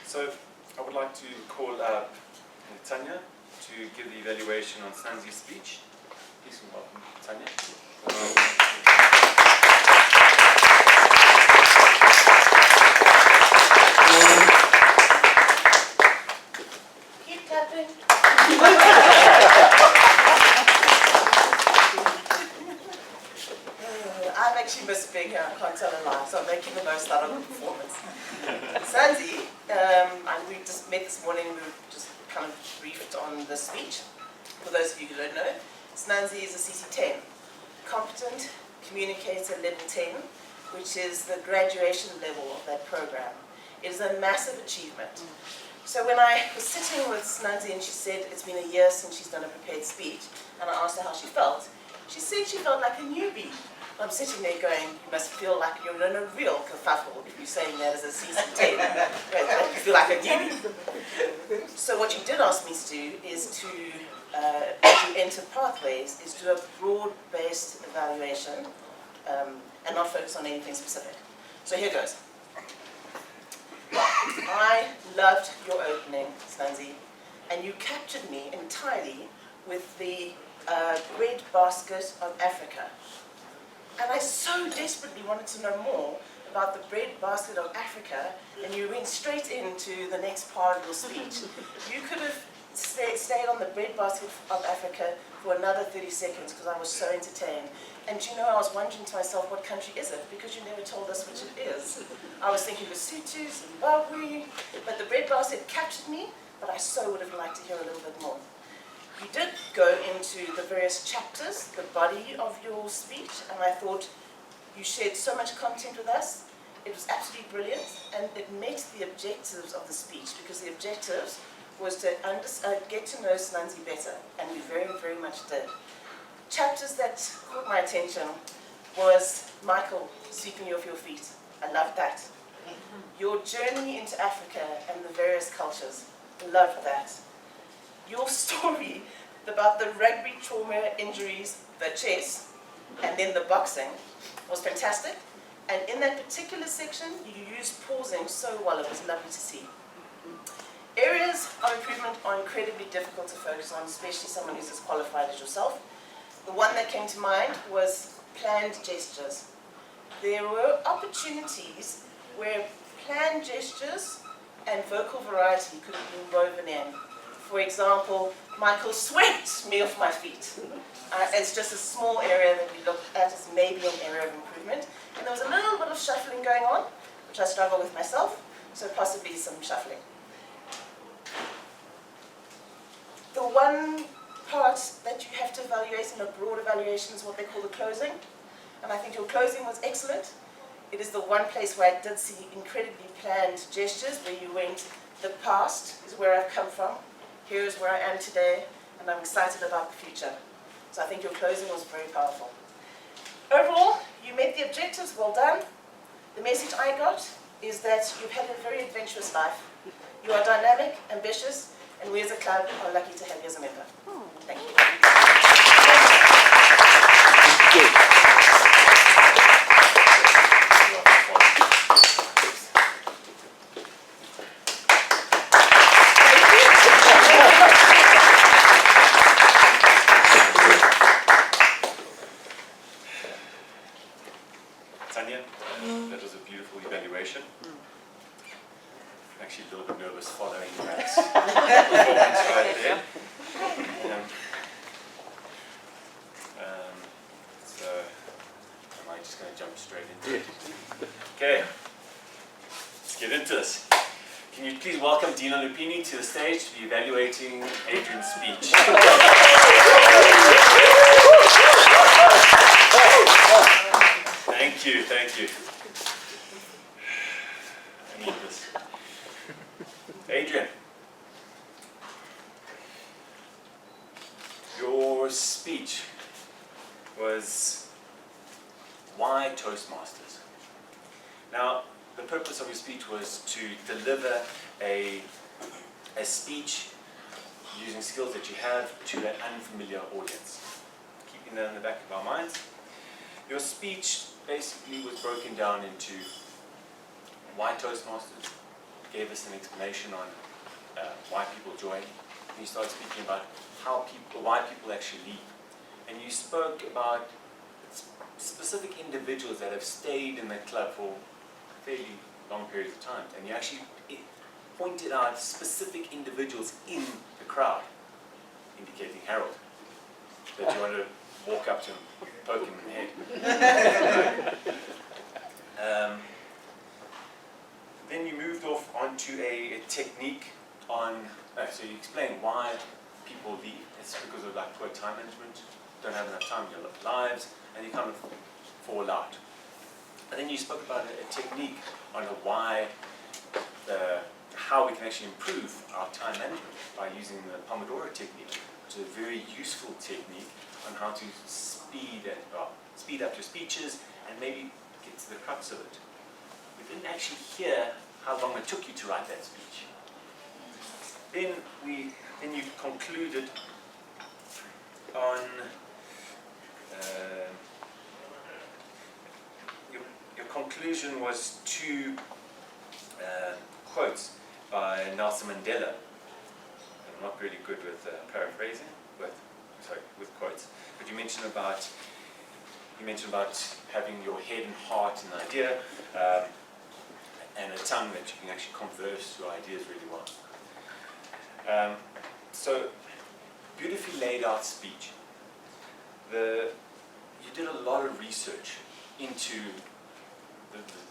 So I would like to call up Tanya to give the evaluation on Snanzi's speech. Please welcome Tanya. Keep tapping. here, I can't tell a lie, so I'm making the most out of the performance. Snanzi, and we just met this morning, we were just kind of briefed on the speech. For those of you who don't know, Snanzi is a CC10, Competent Communicator Level 10, which is the graduation level of that program. It is a massive achievement. So when I was sitting with Snanzi and she said it's been a year since she's done a prepared speech, and I asked her how she felt, she said she felt like a newbie. I'm sitting there going, you must feel like you're in a real kerfuffle if you're saying that as a CC10. You feel like a newbie. So what you did ask me to do is to enter pathways, is do a broad-based evaluation and not focus on anything specific. So here goes. I loved your opening, Snanzi, and you captured me entirely with the bread basket of Africa. And I so desperately wanted to know more about the bread basket of Africa, and you went straight into the next part of your speech. You could have stayed on the bread basket of Africa for another 30 seconds because I was so entertained. And you know, I was wondering to myself, what country is it? Because you never told us which it is. I was thinking Lesotho, Zimbabwe, but the bread basket captured me, but I so would have liked to hear a little bit more. You did go into the various chapters, the body of your speech, and I thought you shared so much content with us. It was absolutely brilliant, and it met the objectives of the speech, because the objectives was to get to know Snanzi better, and we very, very much did. Chapters that caught my attention was Michael sweeping you off your feet. I loved that. Your journey into Africa and the various cultures. Loved that. Your story about the rugby trauma injuries, the chess, and then the boxing was fantastic. And in that particular section, you used pausing so well, it was lovely to see. Areas of improvement are incredibly difficult to focus on, especially someone who's as qualified as yourself. The one that came to mind was planned gestures. There were opportunities where planned gestures and vocal variety could have been woven in. For example, Michael swept me off my feet. It's just a small area that we looked at as maybe an area of improvement. And there was a little bit of shuffling going on, which I struggle with myself, so possibly some shuffling. The one part that you have to evaluate in a broad evaluation is what they call the closing. And I think your closing was excellent. It is the one place where I did see incredibly planned gestures, where you went, the past is where I've come from, here is where I am today, and I'm excited about the future. So I think your closing was very powerful. Overall, you met the objectives, well done. The message I got is that you've had a very adventurous life. You are dynamic, ambitious, and we as a club are lucky to have you as a member. Thank you. Tanya, that was a beautiful evaluation. I'm actually a little bit nervous following that performance right there. So, am I just going to jump straight into it? Okay, let's get into this. Can you please welcome Dina Lupini to the stage to be evaluating Adrian's speech? Thank you, thank you. I need this. Adrian, your speech was why Toastmasters? Now, the purpose of your speech was to deliver a speech using skills that you have to an unfamiliar audience. Keeping that in the back of our minds. Your speech basically was broken down into why Toastmasters, gave us an explanation on why people join, and you started speaking about why people actually leave. And you spoke about specific individuals that have stayed in the club for fairly long periods of time, and you actually pointed out specific individuals in the crowd, indicating Harold, that you wanted to walk up to him, poke him in the head. Then you moved off onto a technique on, so you explained why people leave. It's because of like poor time management, don't have enough time in your lives, and you kind of fall out. And then you spoke about a technique on why, how we can actually improve our time management by using the Pomodoro technique, which is a very useful technique on how to speed up your speeches and maybe get to the crux of it. We didn't actually hear how long it took you to write that speech. Then you concluded on your conclusion was two quotes by Nelson Mandela. I'm not really good with paraphrasing, with quotes. But you mentioned about having your head and heart and idea, and a tongue that you can actually converse your ideas really well. So, beautifully laid out speech. You did a lot of research into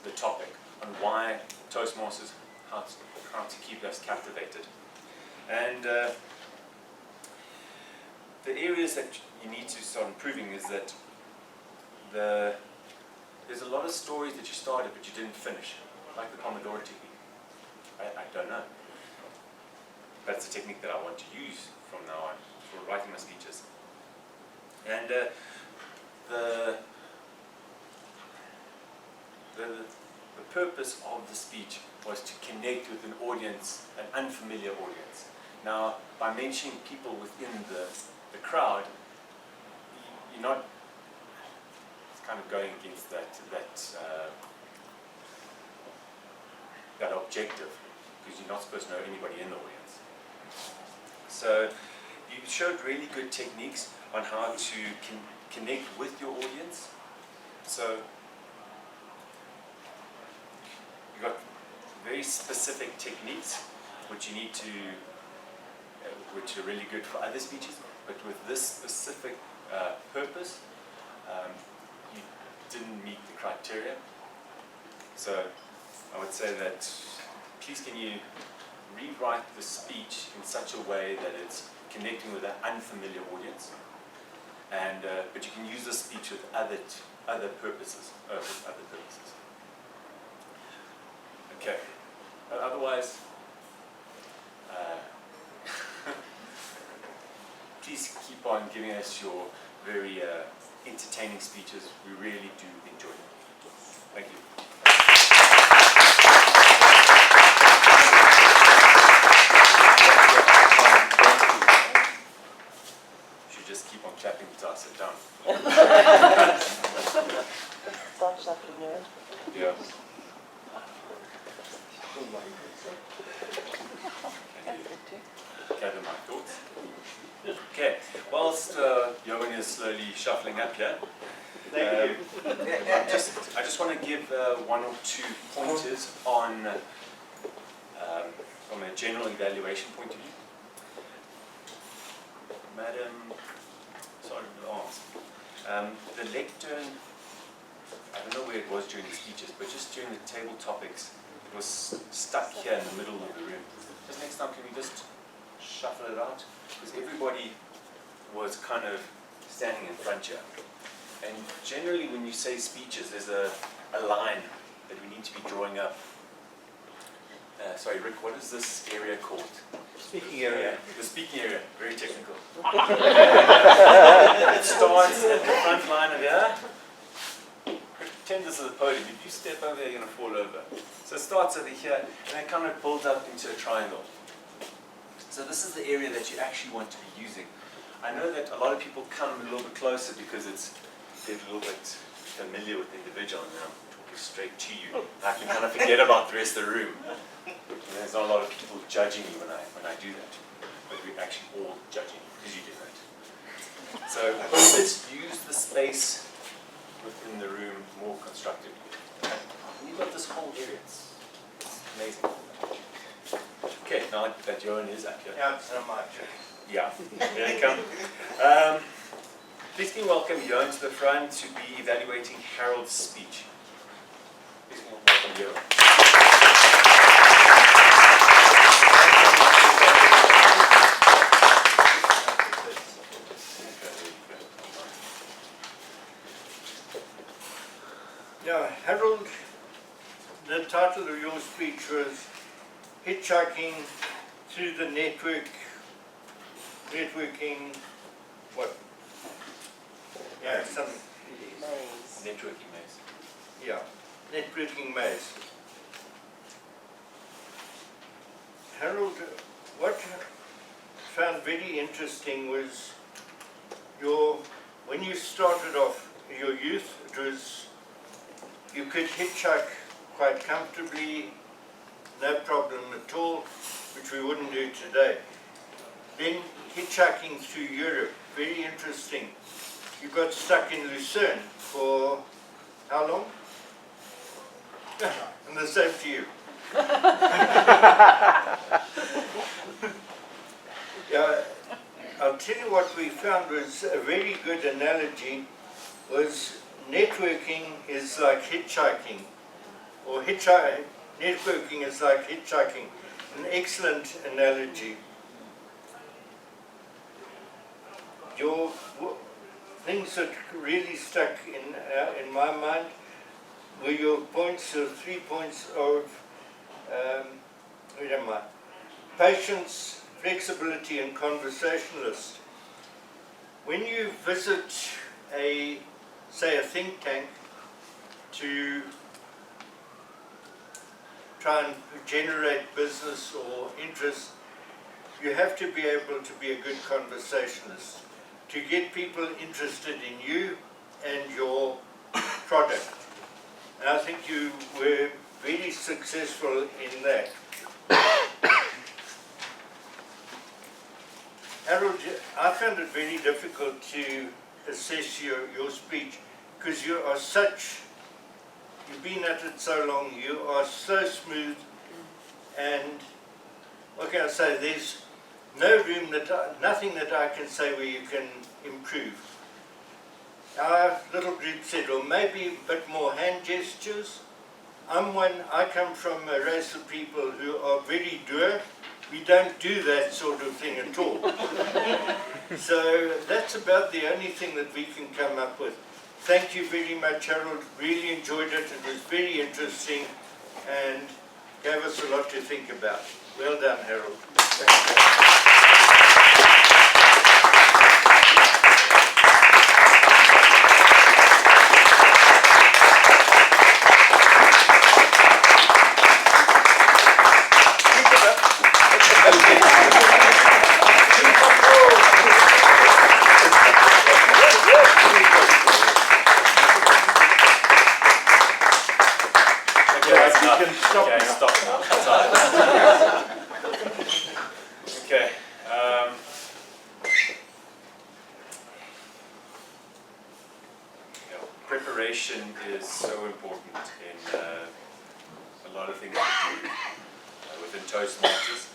the topic on why Toastmasters, how to keep us captivated. And the areas that you need to start improving is that there's a lot of stories that you started but you didn't finish, like the Pomodoro technique. I don't know. That's the technique that I want to use from now on for writing my speeches. And the purpose of the speech was to connect with an audience, an unfamiliar audience. Now, by mentioning people within the crowd, you're not, it's kind of going against that objective, because you're not supposed to know anybody in the audience. So you showed really good techniques on how to connect with your audience. So you got very specific techniques which you need to, which are really good for other speeches, but with this specific purpose, you didn't meet the criteria. So I would say that please can you rewrite the speech in such a way that it's connecting with an unfamiliar audience, and but you can use the speech with other purposes. Okay. But otherwise, please keep on giving us your very entertaining speeches. We really do enjoy them. Thank you. Just keep on clapping until I sit down. Start shuffling your head. Yeah. Gather my thoughts. Okay, whilst Johan is slowly shuffling up here, I just want to give one or two pointers on, from a general evaluation point of view. Madam, sorry to ask. The lectern, I don't know where it was during the speeches, but just during the table topics, it was stuck here in the middle of the room. Just next time, can we just shuffle it out? Because everybody was kind of standing in front here. And generally when you say speeches, there's a line that we need to be drawing up. Sorry, Rick, what is this area called? Speaking area. The speaking area, very technical. It starts at the front line of here. Pretend this is a podium. If you step over there, you're going to fall over. So it starts over here, and then kind of builds up into a triangle. So this is the area that you actually want to be using. I know that a lot of people come a little bit closer because they're a little bit familiar with the individual, and I'm talking straight to you. I can kind of forget about the rest of the room. And there's not a lot of people judging me when I do that, but we're actually all judging because you do that. So let's use the space within the room more constructively. And you've got this whole area. It's amazing. Okay, now that Johan is up here. Yeah, so much. Yeah, here you come. Please can you welcome Johan to the front to be evaluating Harold's speech. Now, Harold, the title of your speech was Hitchhiking Through the Networking, what? Yeah, some Networking maze. Yeah, networking maze. Harold, what I found very interesting was when you started off your youth, it was, you could hitchhike quite comfortably, no problem at all, which we wouldn't do today. Then hitchhiking through Europe, very interesting. You got stuck in Lucerne for how long? And the same to you. Yeah, I'll tell you what we found was a very good analogy was networking is like hitchhiking, or networking is like hitchhiking. An excellent analogy. Your things that really stuck in my mind were your points, or 3 points of patience, flexibility, and conversationalist. When you visit say a think tank to try and generate business or interest, you have to be able to be a good conversationalist to get people interested in you and your product. And I think you were very successful in that. Harold, I found it very difficult to assess your speech because you are you've been at it so long, you are so smooth, and what can I say, there's no room, nothing that I can say where you can improve. Our little group said, well, maybe a bit more hand gestures. I come from a race of people who are very doer. We don't do that sort of thing at all. So that's about the only thing that we can come up with. Thank you very much, Harold. Really enjoyed it. It was very interesting and gave us a lot to think about. Well done, Harold. Thank you. Stop now. Okay. Preparation is so important in a lot of things we do within Toastmasters.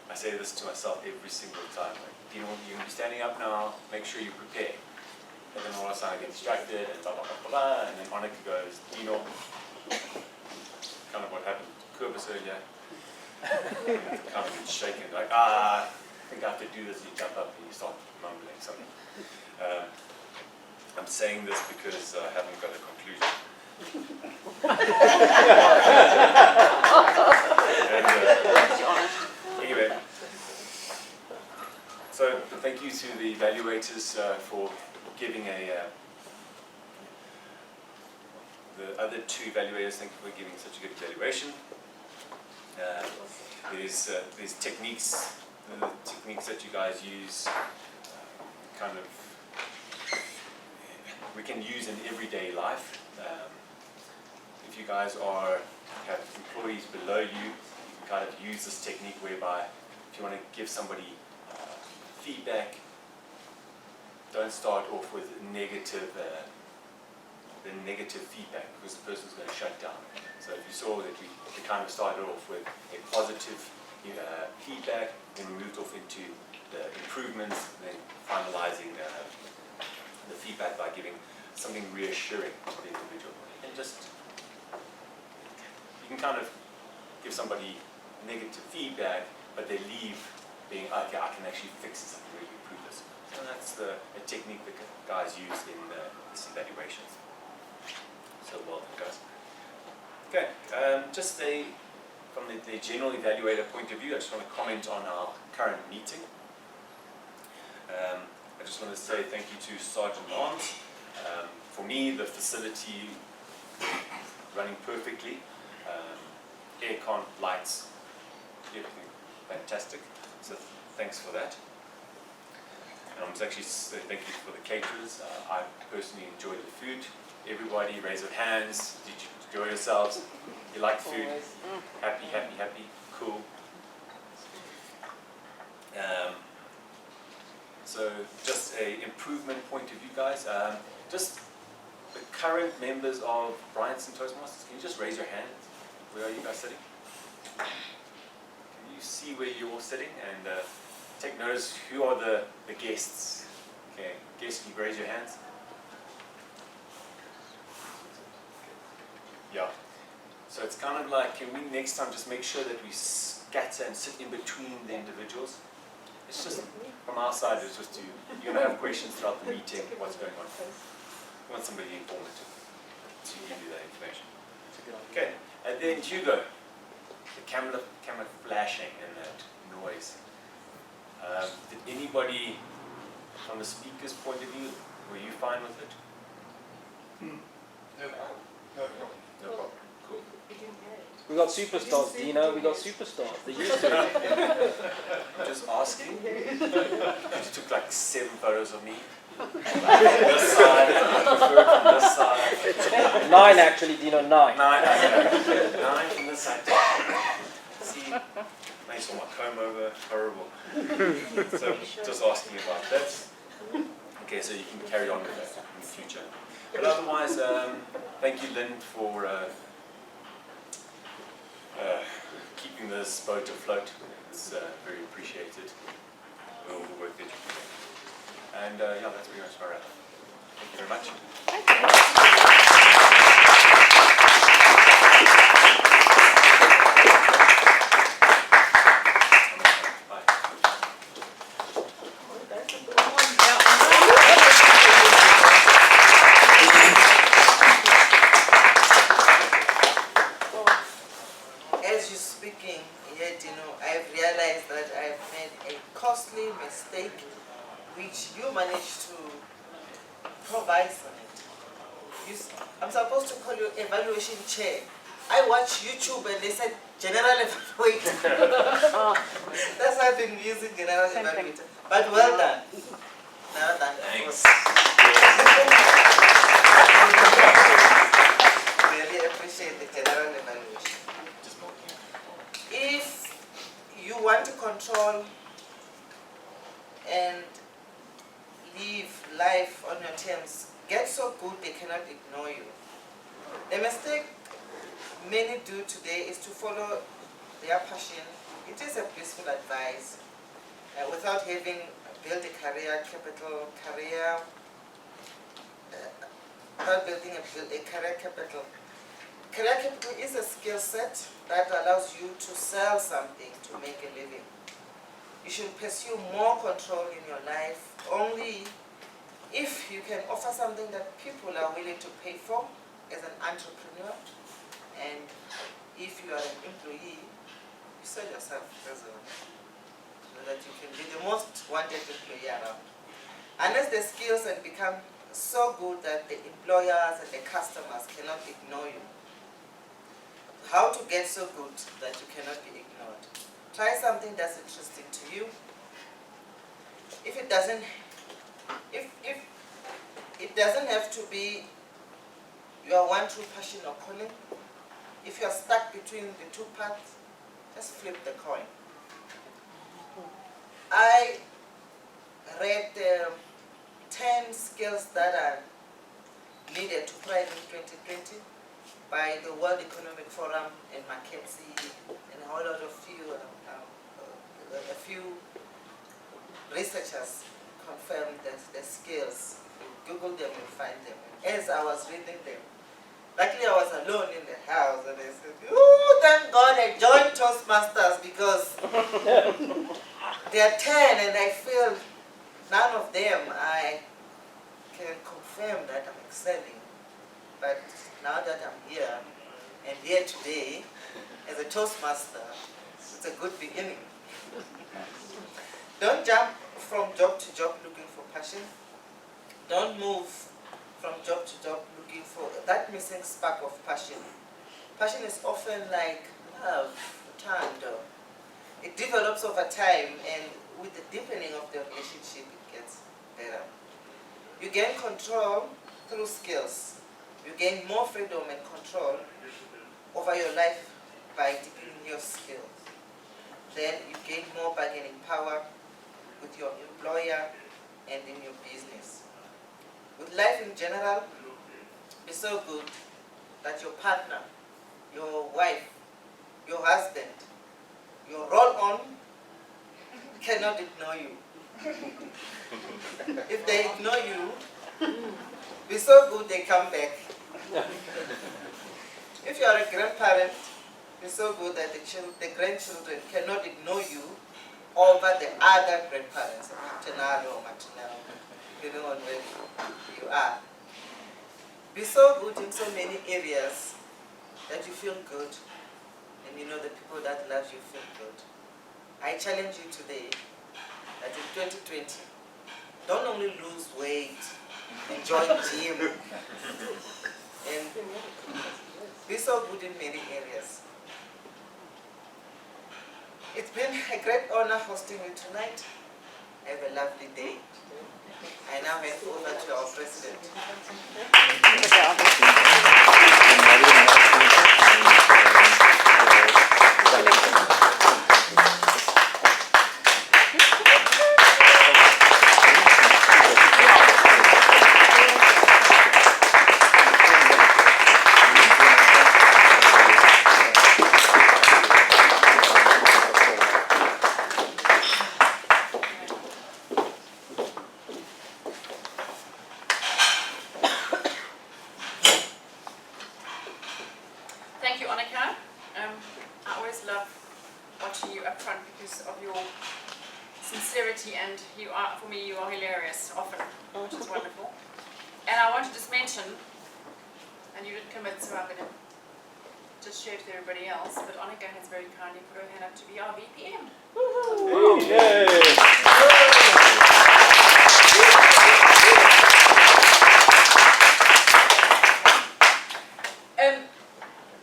I say this to myself every single time. Like, you know, you're standing up now, make sure you prepare. And then all of a sudden I get distracted and blah, blah, blah, blah, blah, and then Monica goes, Dino, kind of what happened to Kobus earlier. Kind of gets shaken, like, I think I have to do this, you jump up and you start mumbling something. I'm saying this because I haven't got a conclusion. Anyway, so thank you to the evaluators for giving the other two evaluators, thank you for giving such a good evaluation. There's techniques, the techniques that you guys use, kind of, we can use in everyday life. If you guys have employees below you, you can kind of use this technique whereby if you want to give somebody feedback, don't start off with negative feedback because the person's going to shut down. So if you saw that we kind of started off with a positive feedback, then we moved off into the improvements, then finalizing the feedback by giving something reassuring to the individual. And just you can kind of give somebody negative feedback, but they leave being, okay, I can actually fix this, I can really improve this. So that's a technique that guys use in these evaluations. So well done, guys. Okay, from the general evaluator point of view, I just want to comment on our current meeting. I just want to say thank you to Sergeant Arms. For me, the facility running perfectly. Aircon, lights, everything fantastic. So thanks for that. And I'm actually thank you for the caterers. I personally enjoyed the food. Everybody raise your hands. Did you enjoy yourselves? You like food? Happy, happy, happy. Cool. So just a improvement point of view, guys. Just the current members of Bryanston Toastmasters, can you just raise your hands? Where are you guys sitting? Can you see where you're all sitting? And take notice, who are the guests? Okay, guests, can you raise your hands? Yeah. So it's kind of like, can we next time just make sure that we scatter and sit in between the individuals? It's just, from our side, it's just you're going to have questions throughout the meeting, what's going on. We want somebody informative to give you that information. Okay, and then Hugo, the camera flashing and that noise. Did anybody, from the speaker's point of view, were you fine with it? No problem. No problem. Cool. We got superstars, Dino. We got superstars. They're used to it. I'm just asking. You took like 7 photos of me. Like this side, from this side. 9 actually, Dino. 9. 9 from this side. See, nice on my comb over. Horrible. So just asking about that. Okay, so you can carry on with that in the future. But otherwise, thank you, Lynn, for keeping this boat afloat. It's very appreciated. All the work that you're doing. And yeah, that's pretty much my wrap. Thank you very much. As you're speaking, yet I've realized that I've made a costly mistake which you managed to provide for it. I'm supposed to call you evaluation chair. I watch YouTube and they said general evaluator. That's why I've been using general evaluator. But well done. Well done. Thanks. Really appreciate the general evaluation. If you want to control and live life on your terms, get so good they cannot ignore you. The mistake many do today is to follow their passion. It is a blissful advice without having built a career capital, without building a career capital. Career capital is a skill set that allows you to sell something to make a living. You should pursue more control in your life only if you can offer something that people are willing to pay for as an entrepreneur, and if you are an employee, you sell yourself as a, so that you can be the most wanted employee around. Unless the skills have become so good that the employers and the customers cannot ignore you. How to get so good that you cannot be ignored. Try something that's interesting to you. If it doesn't have to be your one true passion or calling, if you're stuck between the two paths, just flip the coin. I read 10 skills that are needed to thrive in 2020 by the World Economic Forum and McKinsey and a whole lot of a few researchers confirmed that the skills. You Google them, you find them. As I was reading them, Luckily, I was alone in the house, and I said, "Ooh, thank God I joined Toastmasters because they are 10, and I feel none of them I can confirm that I'm excelling. But now that I'm here and here today as a Toastmaster, it's a good beginning. Don't jump from job to job looking for passion. Don't move from job to job looking for that missing spark of passion. Passion is often like love, tando. It develops over time, and with the deepening of the relationship, it gets better. You gain control through skills. You gain more freedom and control over your life by deepening your skills. Then you gain more bargaining power with your employer and in your business. With life in general, be so good that your partner, your wife, your husband, your roll-on cannot ignore you. If they ignore you, be so good they come back. If you are a grandparent, be so good that the grandchildren cannot ignore you over the other grandparents, maternal or maternal, depending on where you are. Be so good in so many areas that you feel good, and you know the people that love you feel good. I challenge you today that in 2020, don't only lose weight, enjoy gym, and be so good in many areas. It's been a great honor hosting you tonight. Have a lovely day. I now hand over to our president. Thank you, Annika. I always love watching you up front because of your sincerity, and you are, for me, you are hilarious often, which is wonderful. And I want to just mention, and you didn't commit, so I'm going to just share it to everybody else, but Annika has very kindly put her hand up to be our VPM.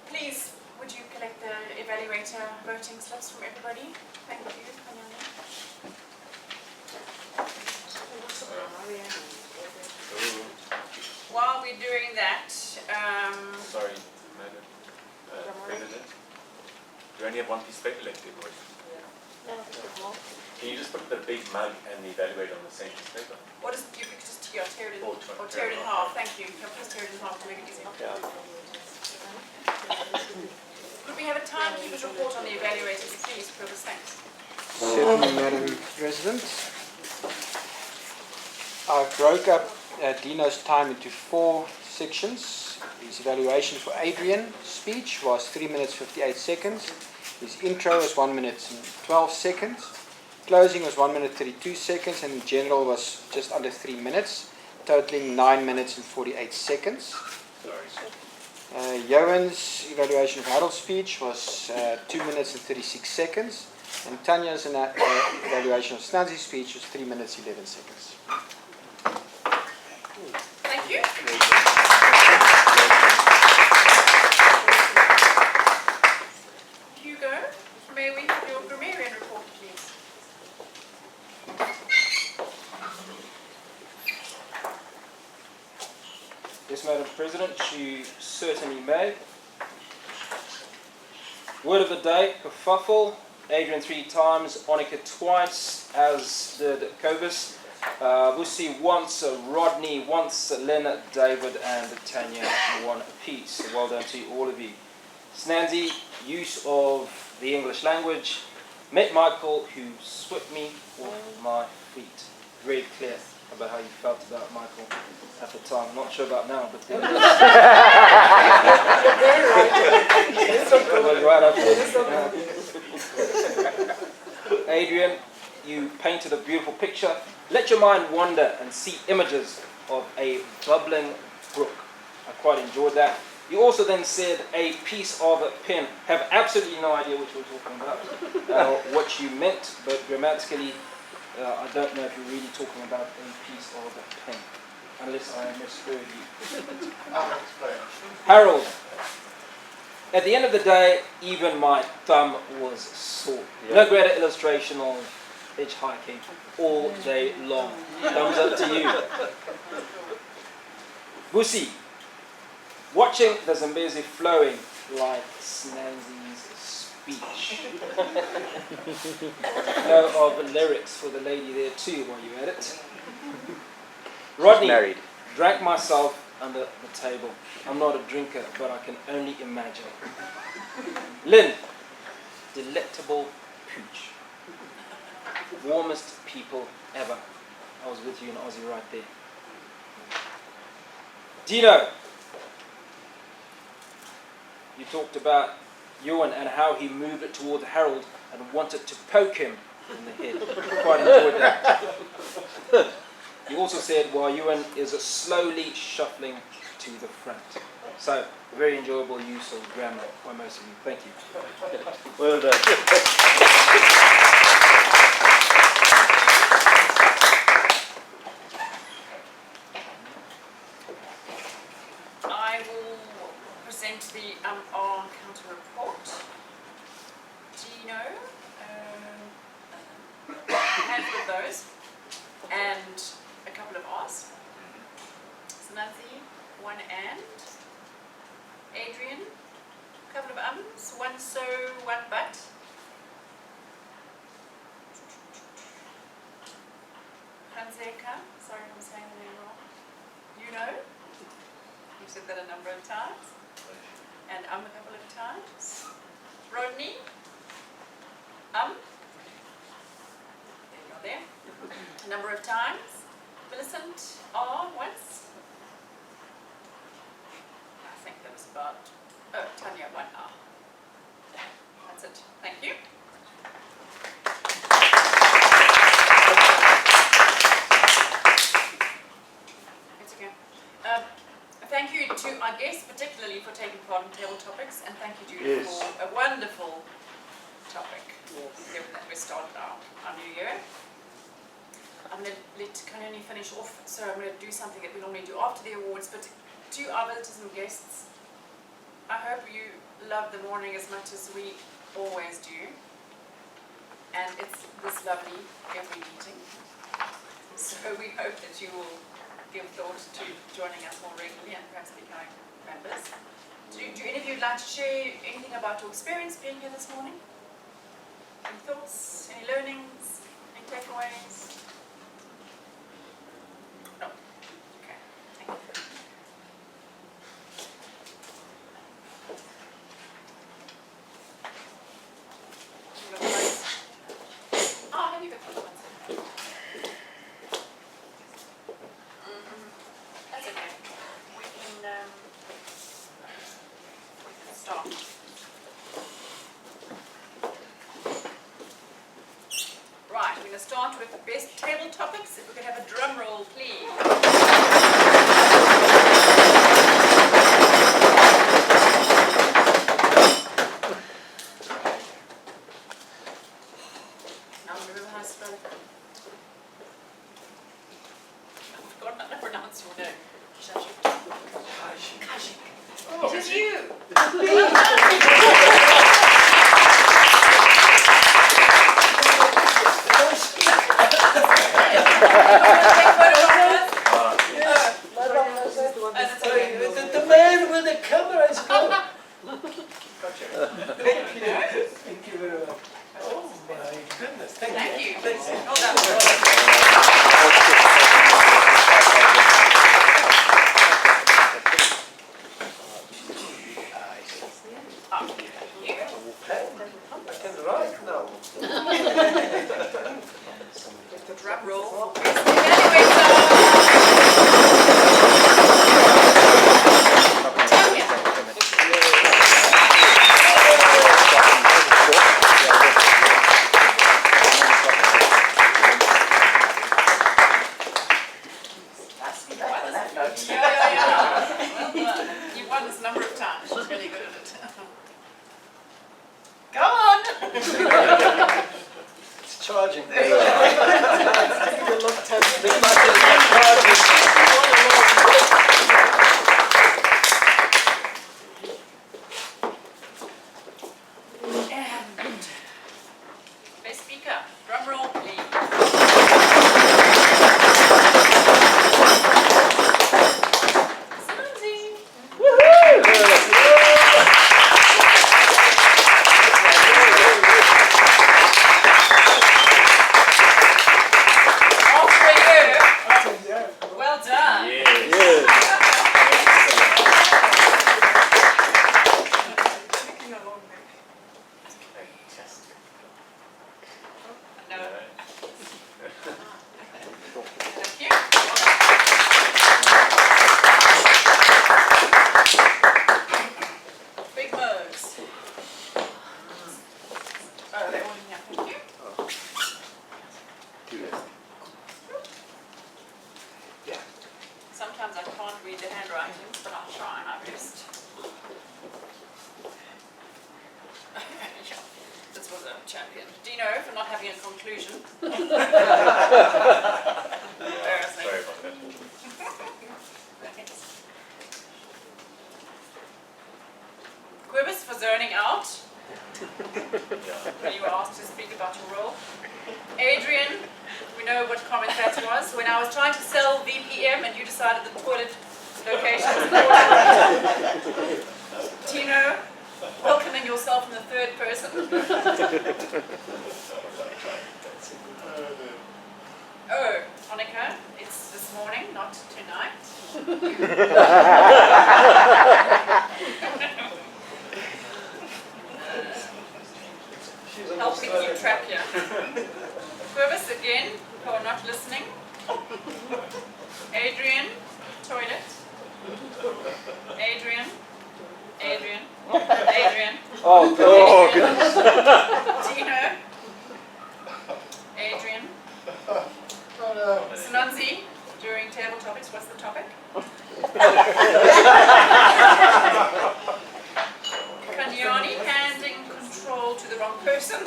Please, would you collect the evaluator voting slips from everybody? Thank you. While we're doing that, Sorry, Madam President. Do you only have one piece of paper left, everybody? Can you just put the big mug and the evaluator on the same piece of paper? what is, you could just tear it in, or tear it in half, thank you. Just tear it in half to make it easy. Could we have a timekeeper's report on the evaluators, please, Purvis? Thanks. Certainly, Madam President. I broke up Dino's time into 4 sections. His evaluation for Adrian speech was 3 minutes 58 seconds. His intro was 1 minute and 12 seconds. Closing was 1 minute 32 seconds, and in general was just under 3 minutes, totaling 9 minutes and 48 seconds. Johan's evaluation of Harold's speech was 2 minutes and 36 seconds, and Tanya's evaluation of Stanzi's speech was 3 minutes 11 seconds. Thank you. Hugo, may we have your grammarian report, please? Yes, Madam President, you certainly may. Word of the day, kerfuffle. Adrian 3 times, Annika twice, as did Cobus. Busi once, Rodney once, Leonard, David and Tanya 1 apiece. So well done to all of you. Snanzi, use of the English language. Met Michael, who swept me off my feet. Very clear. about how you felt about Michael at the time. I'm not sure about now, but then it was right up there. Adrian, you painted a beautiful picture. Let your mind wander and see images of a bubbling brook. I quite enjoyed that. You also then said a piece of a pen. Have absolutely no idea what you were talking about, what you meant, but grammatically, I don't know if you're really talking about a piece of a pen, unless I misheard you. Harold, at the end of the day, even my thumb was sore. No greater illustration of hitchhiking all day long. Thumbs up to you. Busi, watching the Zambezi flowing like Snanzi's speech. Know of lyrics for the lady there too while you're at it. Rodney, married. Drank myself under the table. I'm not a drinker, but I can only imagine. Lynn, delectable pooch. Warmest people ever. I was with you in Aussie right there. Dino, you talked about Ewan and how he moved it toward Harold and wanted to poke him in the head. Quite enjoyed that. You also said while Ewan is slowly shuffling to the front. So, very enjoyable use of grammar by most of you. Thank you. Well done. I will present the our counter report. Gino, a handful of those, and a couple of R's. Samantha, one and. Adrian, a couple of ums, one so, one but. Hanzeka, sorry if I'm saying the name wrong. You know, you've said that a number of times. And a couple of times. Rodney, there you go there. A number of times. Millicent, once. I think that was about, Tanya, one R. That's it. Thank you. It's okay. Thank you to our guests, particularly for taking part in table topics, and thank you, Judy, for a wonderful topic, given that we started our new year. I'm going to let Kanoni finish off, so I'm going to do something that we normally do after the awards, but to our visitors and guests, I hope you love the morning as much as we always do, and it's this lovely every meeting, so we hope that you will give thought to joining us more regularly and perhaps becoming members. Do any of you like to share anything about your experience being here this morning? Any thoughts, any learnings, any takeaways? No? Okay, thank you. Have you got the ones? That's okay. We can start. Right, we're going to start with the best table topics. If we could have a drum roll, please. Now remember how to spell it. I've forgotten how to pronounce your name. Kashik. It is you. The man with the camera is gone. Thank you very much. Oh my goodness, thank you. Well done. it. Yeah. Well done. You've won this a number of times. She's really good at it. Come on! It's charging. And best speaker, drum roll please. Well done. No. Thank you. Big mugs. Oh, they all in here. Thank you. Sometimes I can't read the handwritings, but I'll try my best. Yeah, this was a champion. Dino for not having a conclusion. Embarrassing. Sorry about that. Thanks. Quibus for zoning out. When you were asked to speak about your role. Adrian, we know what comment that was. When I was trying to sell VPM and you decided the toilet location was important. Tino, welcoming yourself in the third person. Oh, Monica, it's this morning, not tonight. Helping keep track here. Purvis again, who are not listening. Adrian, toilet. Adrian. Adrian. Adrian. Oh, goodness. Dino. Adrian. Sunanzi, during table topics, what's the topic? Kanyani, handing control to the wrong person.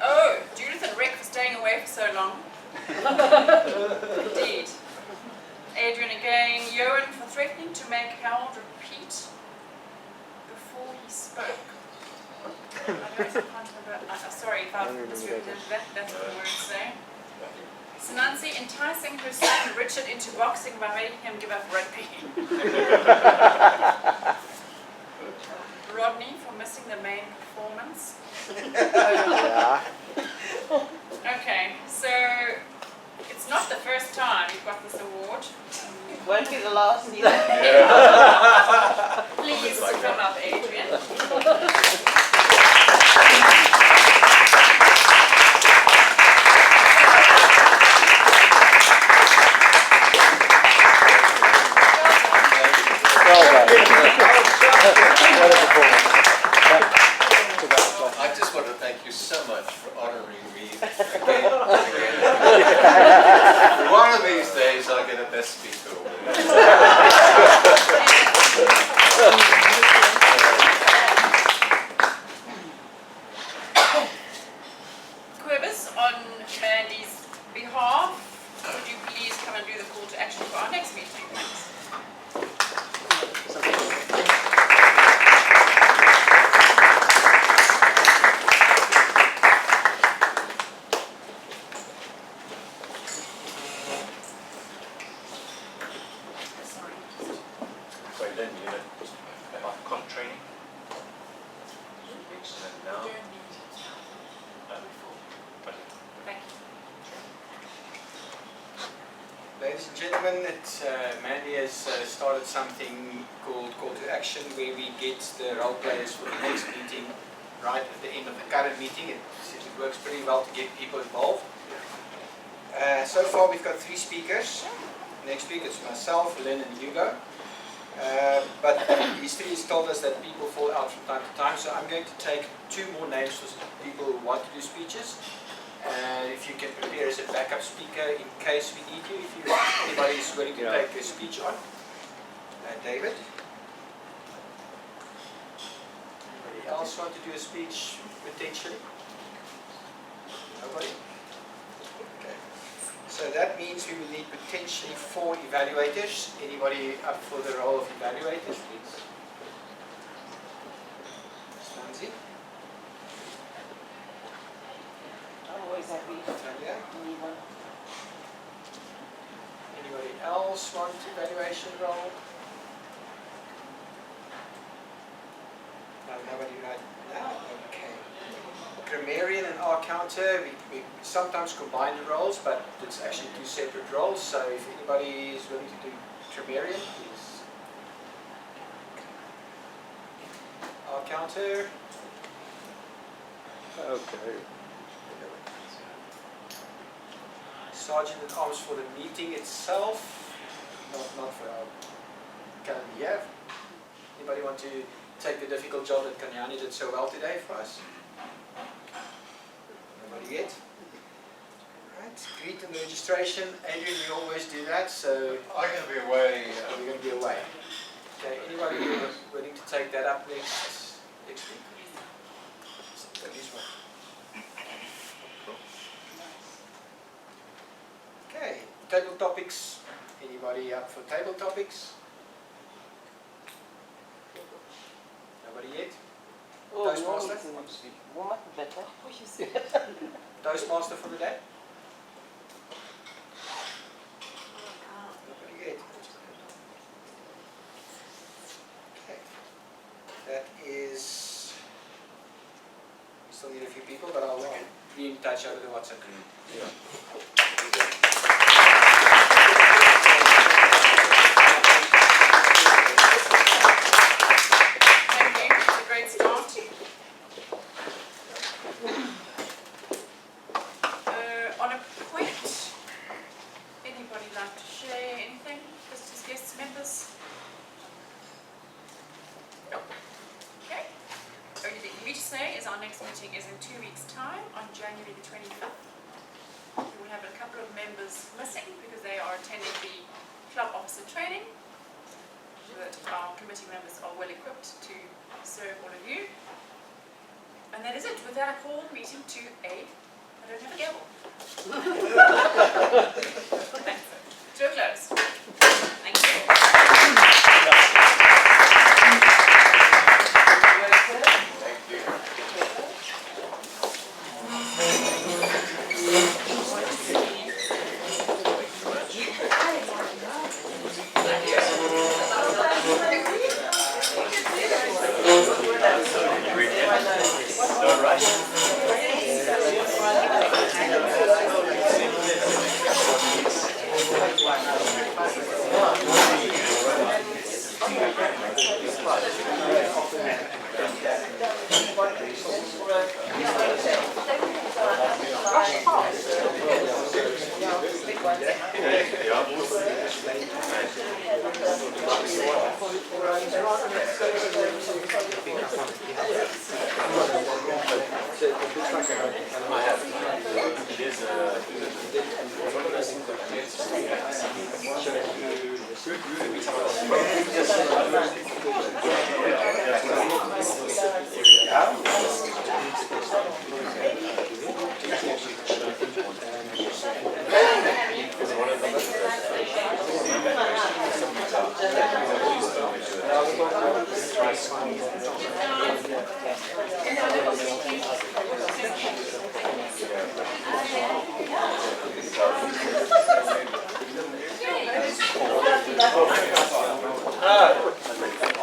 Oh, Judith and Rick for staying away for so long. Indeed. Adrian again. Johan for threatening to make Harold repeat before he spoke. I can't remember. Sorry if I've misrepresented that. That's what the words say. Nancy enticing her son Richard into boxing by making him give up rugby. Rodney for missing the main performance. Okay, so it's not the first time you've got this award. It won't be the last either. Please come up, Adrian. I just want to thank you so much for honouring me again. One of these days I'll get a best speaker award. Quibus, on Mandy's behalf, would you please come and do the call to action for our next meeting? Thanks. Ladies and gentlemen, Mandy has started something called Call to Action, where we get the role players for the next meeting right at the end of the current meeting. It works pretty well to get people involved. So far we've got 3 speakers. Next week it's myself, Lynn and Hugo. But history has told us that people fall out from time to time, so I'm going to take 2 more names for people who want to do speeches. And if you can prepare as a backup speaker in case we need you, if anybody is willing to take a speech on. David. Anybody else want to do a speech potentially? Nobody? Okay. So that means we will need potentially 4 evaluators. Anybody up for the role of evaluators, please? Stanzi? I'm always happy. Tanya? Anyone? Anybody else want evaluation role? No, nobody right now? Okay. Grammarian and R counter, we sometimes combine the roles, but it's actually 2 separate roles. So if anybody is willing to do grammarian, please. R counter. Okay. Sergeant at Arms for the meeting itself, not for our calendar year. Anybody want to take the difficult job that Kanyani did so well today for us? Nobody yet? Right, greet and registration. Adrian, you always do that, so... I'm going to be away. We're going to be away. Okay, anybody willing to take that up next week? Okay, table topics. Anybody up for table topics? Nobody yet? Oh, Toastmaster? warm up a bit, huh? Toastmaster for the day? Nobody yet. Okay. That is... We still need a few people, but I'll be in touch over the WhatsApp group. Great start. On a point, anybody like to share anything? Visitors, guests, members? No. Okay. Only thing for me to say is our next meeting is in 2 weeks' time on January the 25th. We will have a couple of members missing because they are attending the club officer training. That our committee members are well equipped to serve all of you. And that is it. With that, I call the meeting to a... I don't have a gavel. Thanks. To a close. Thank you.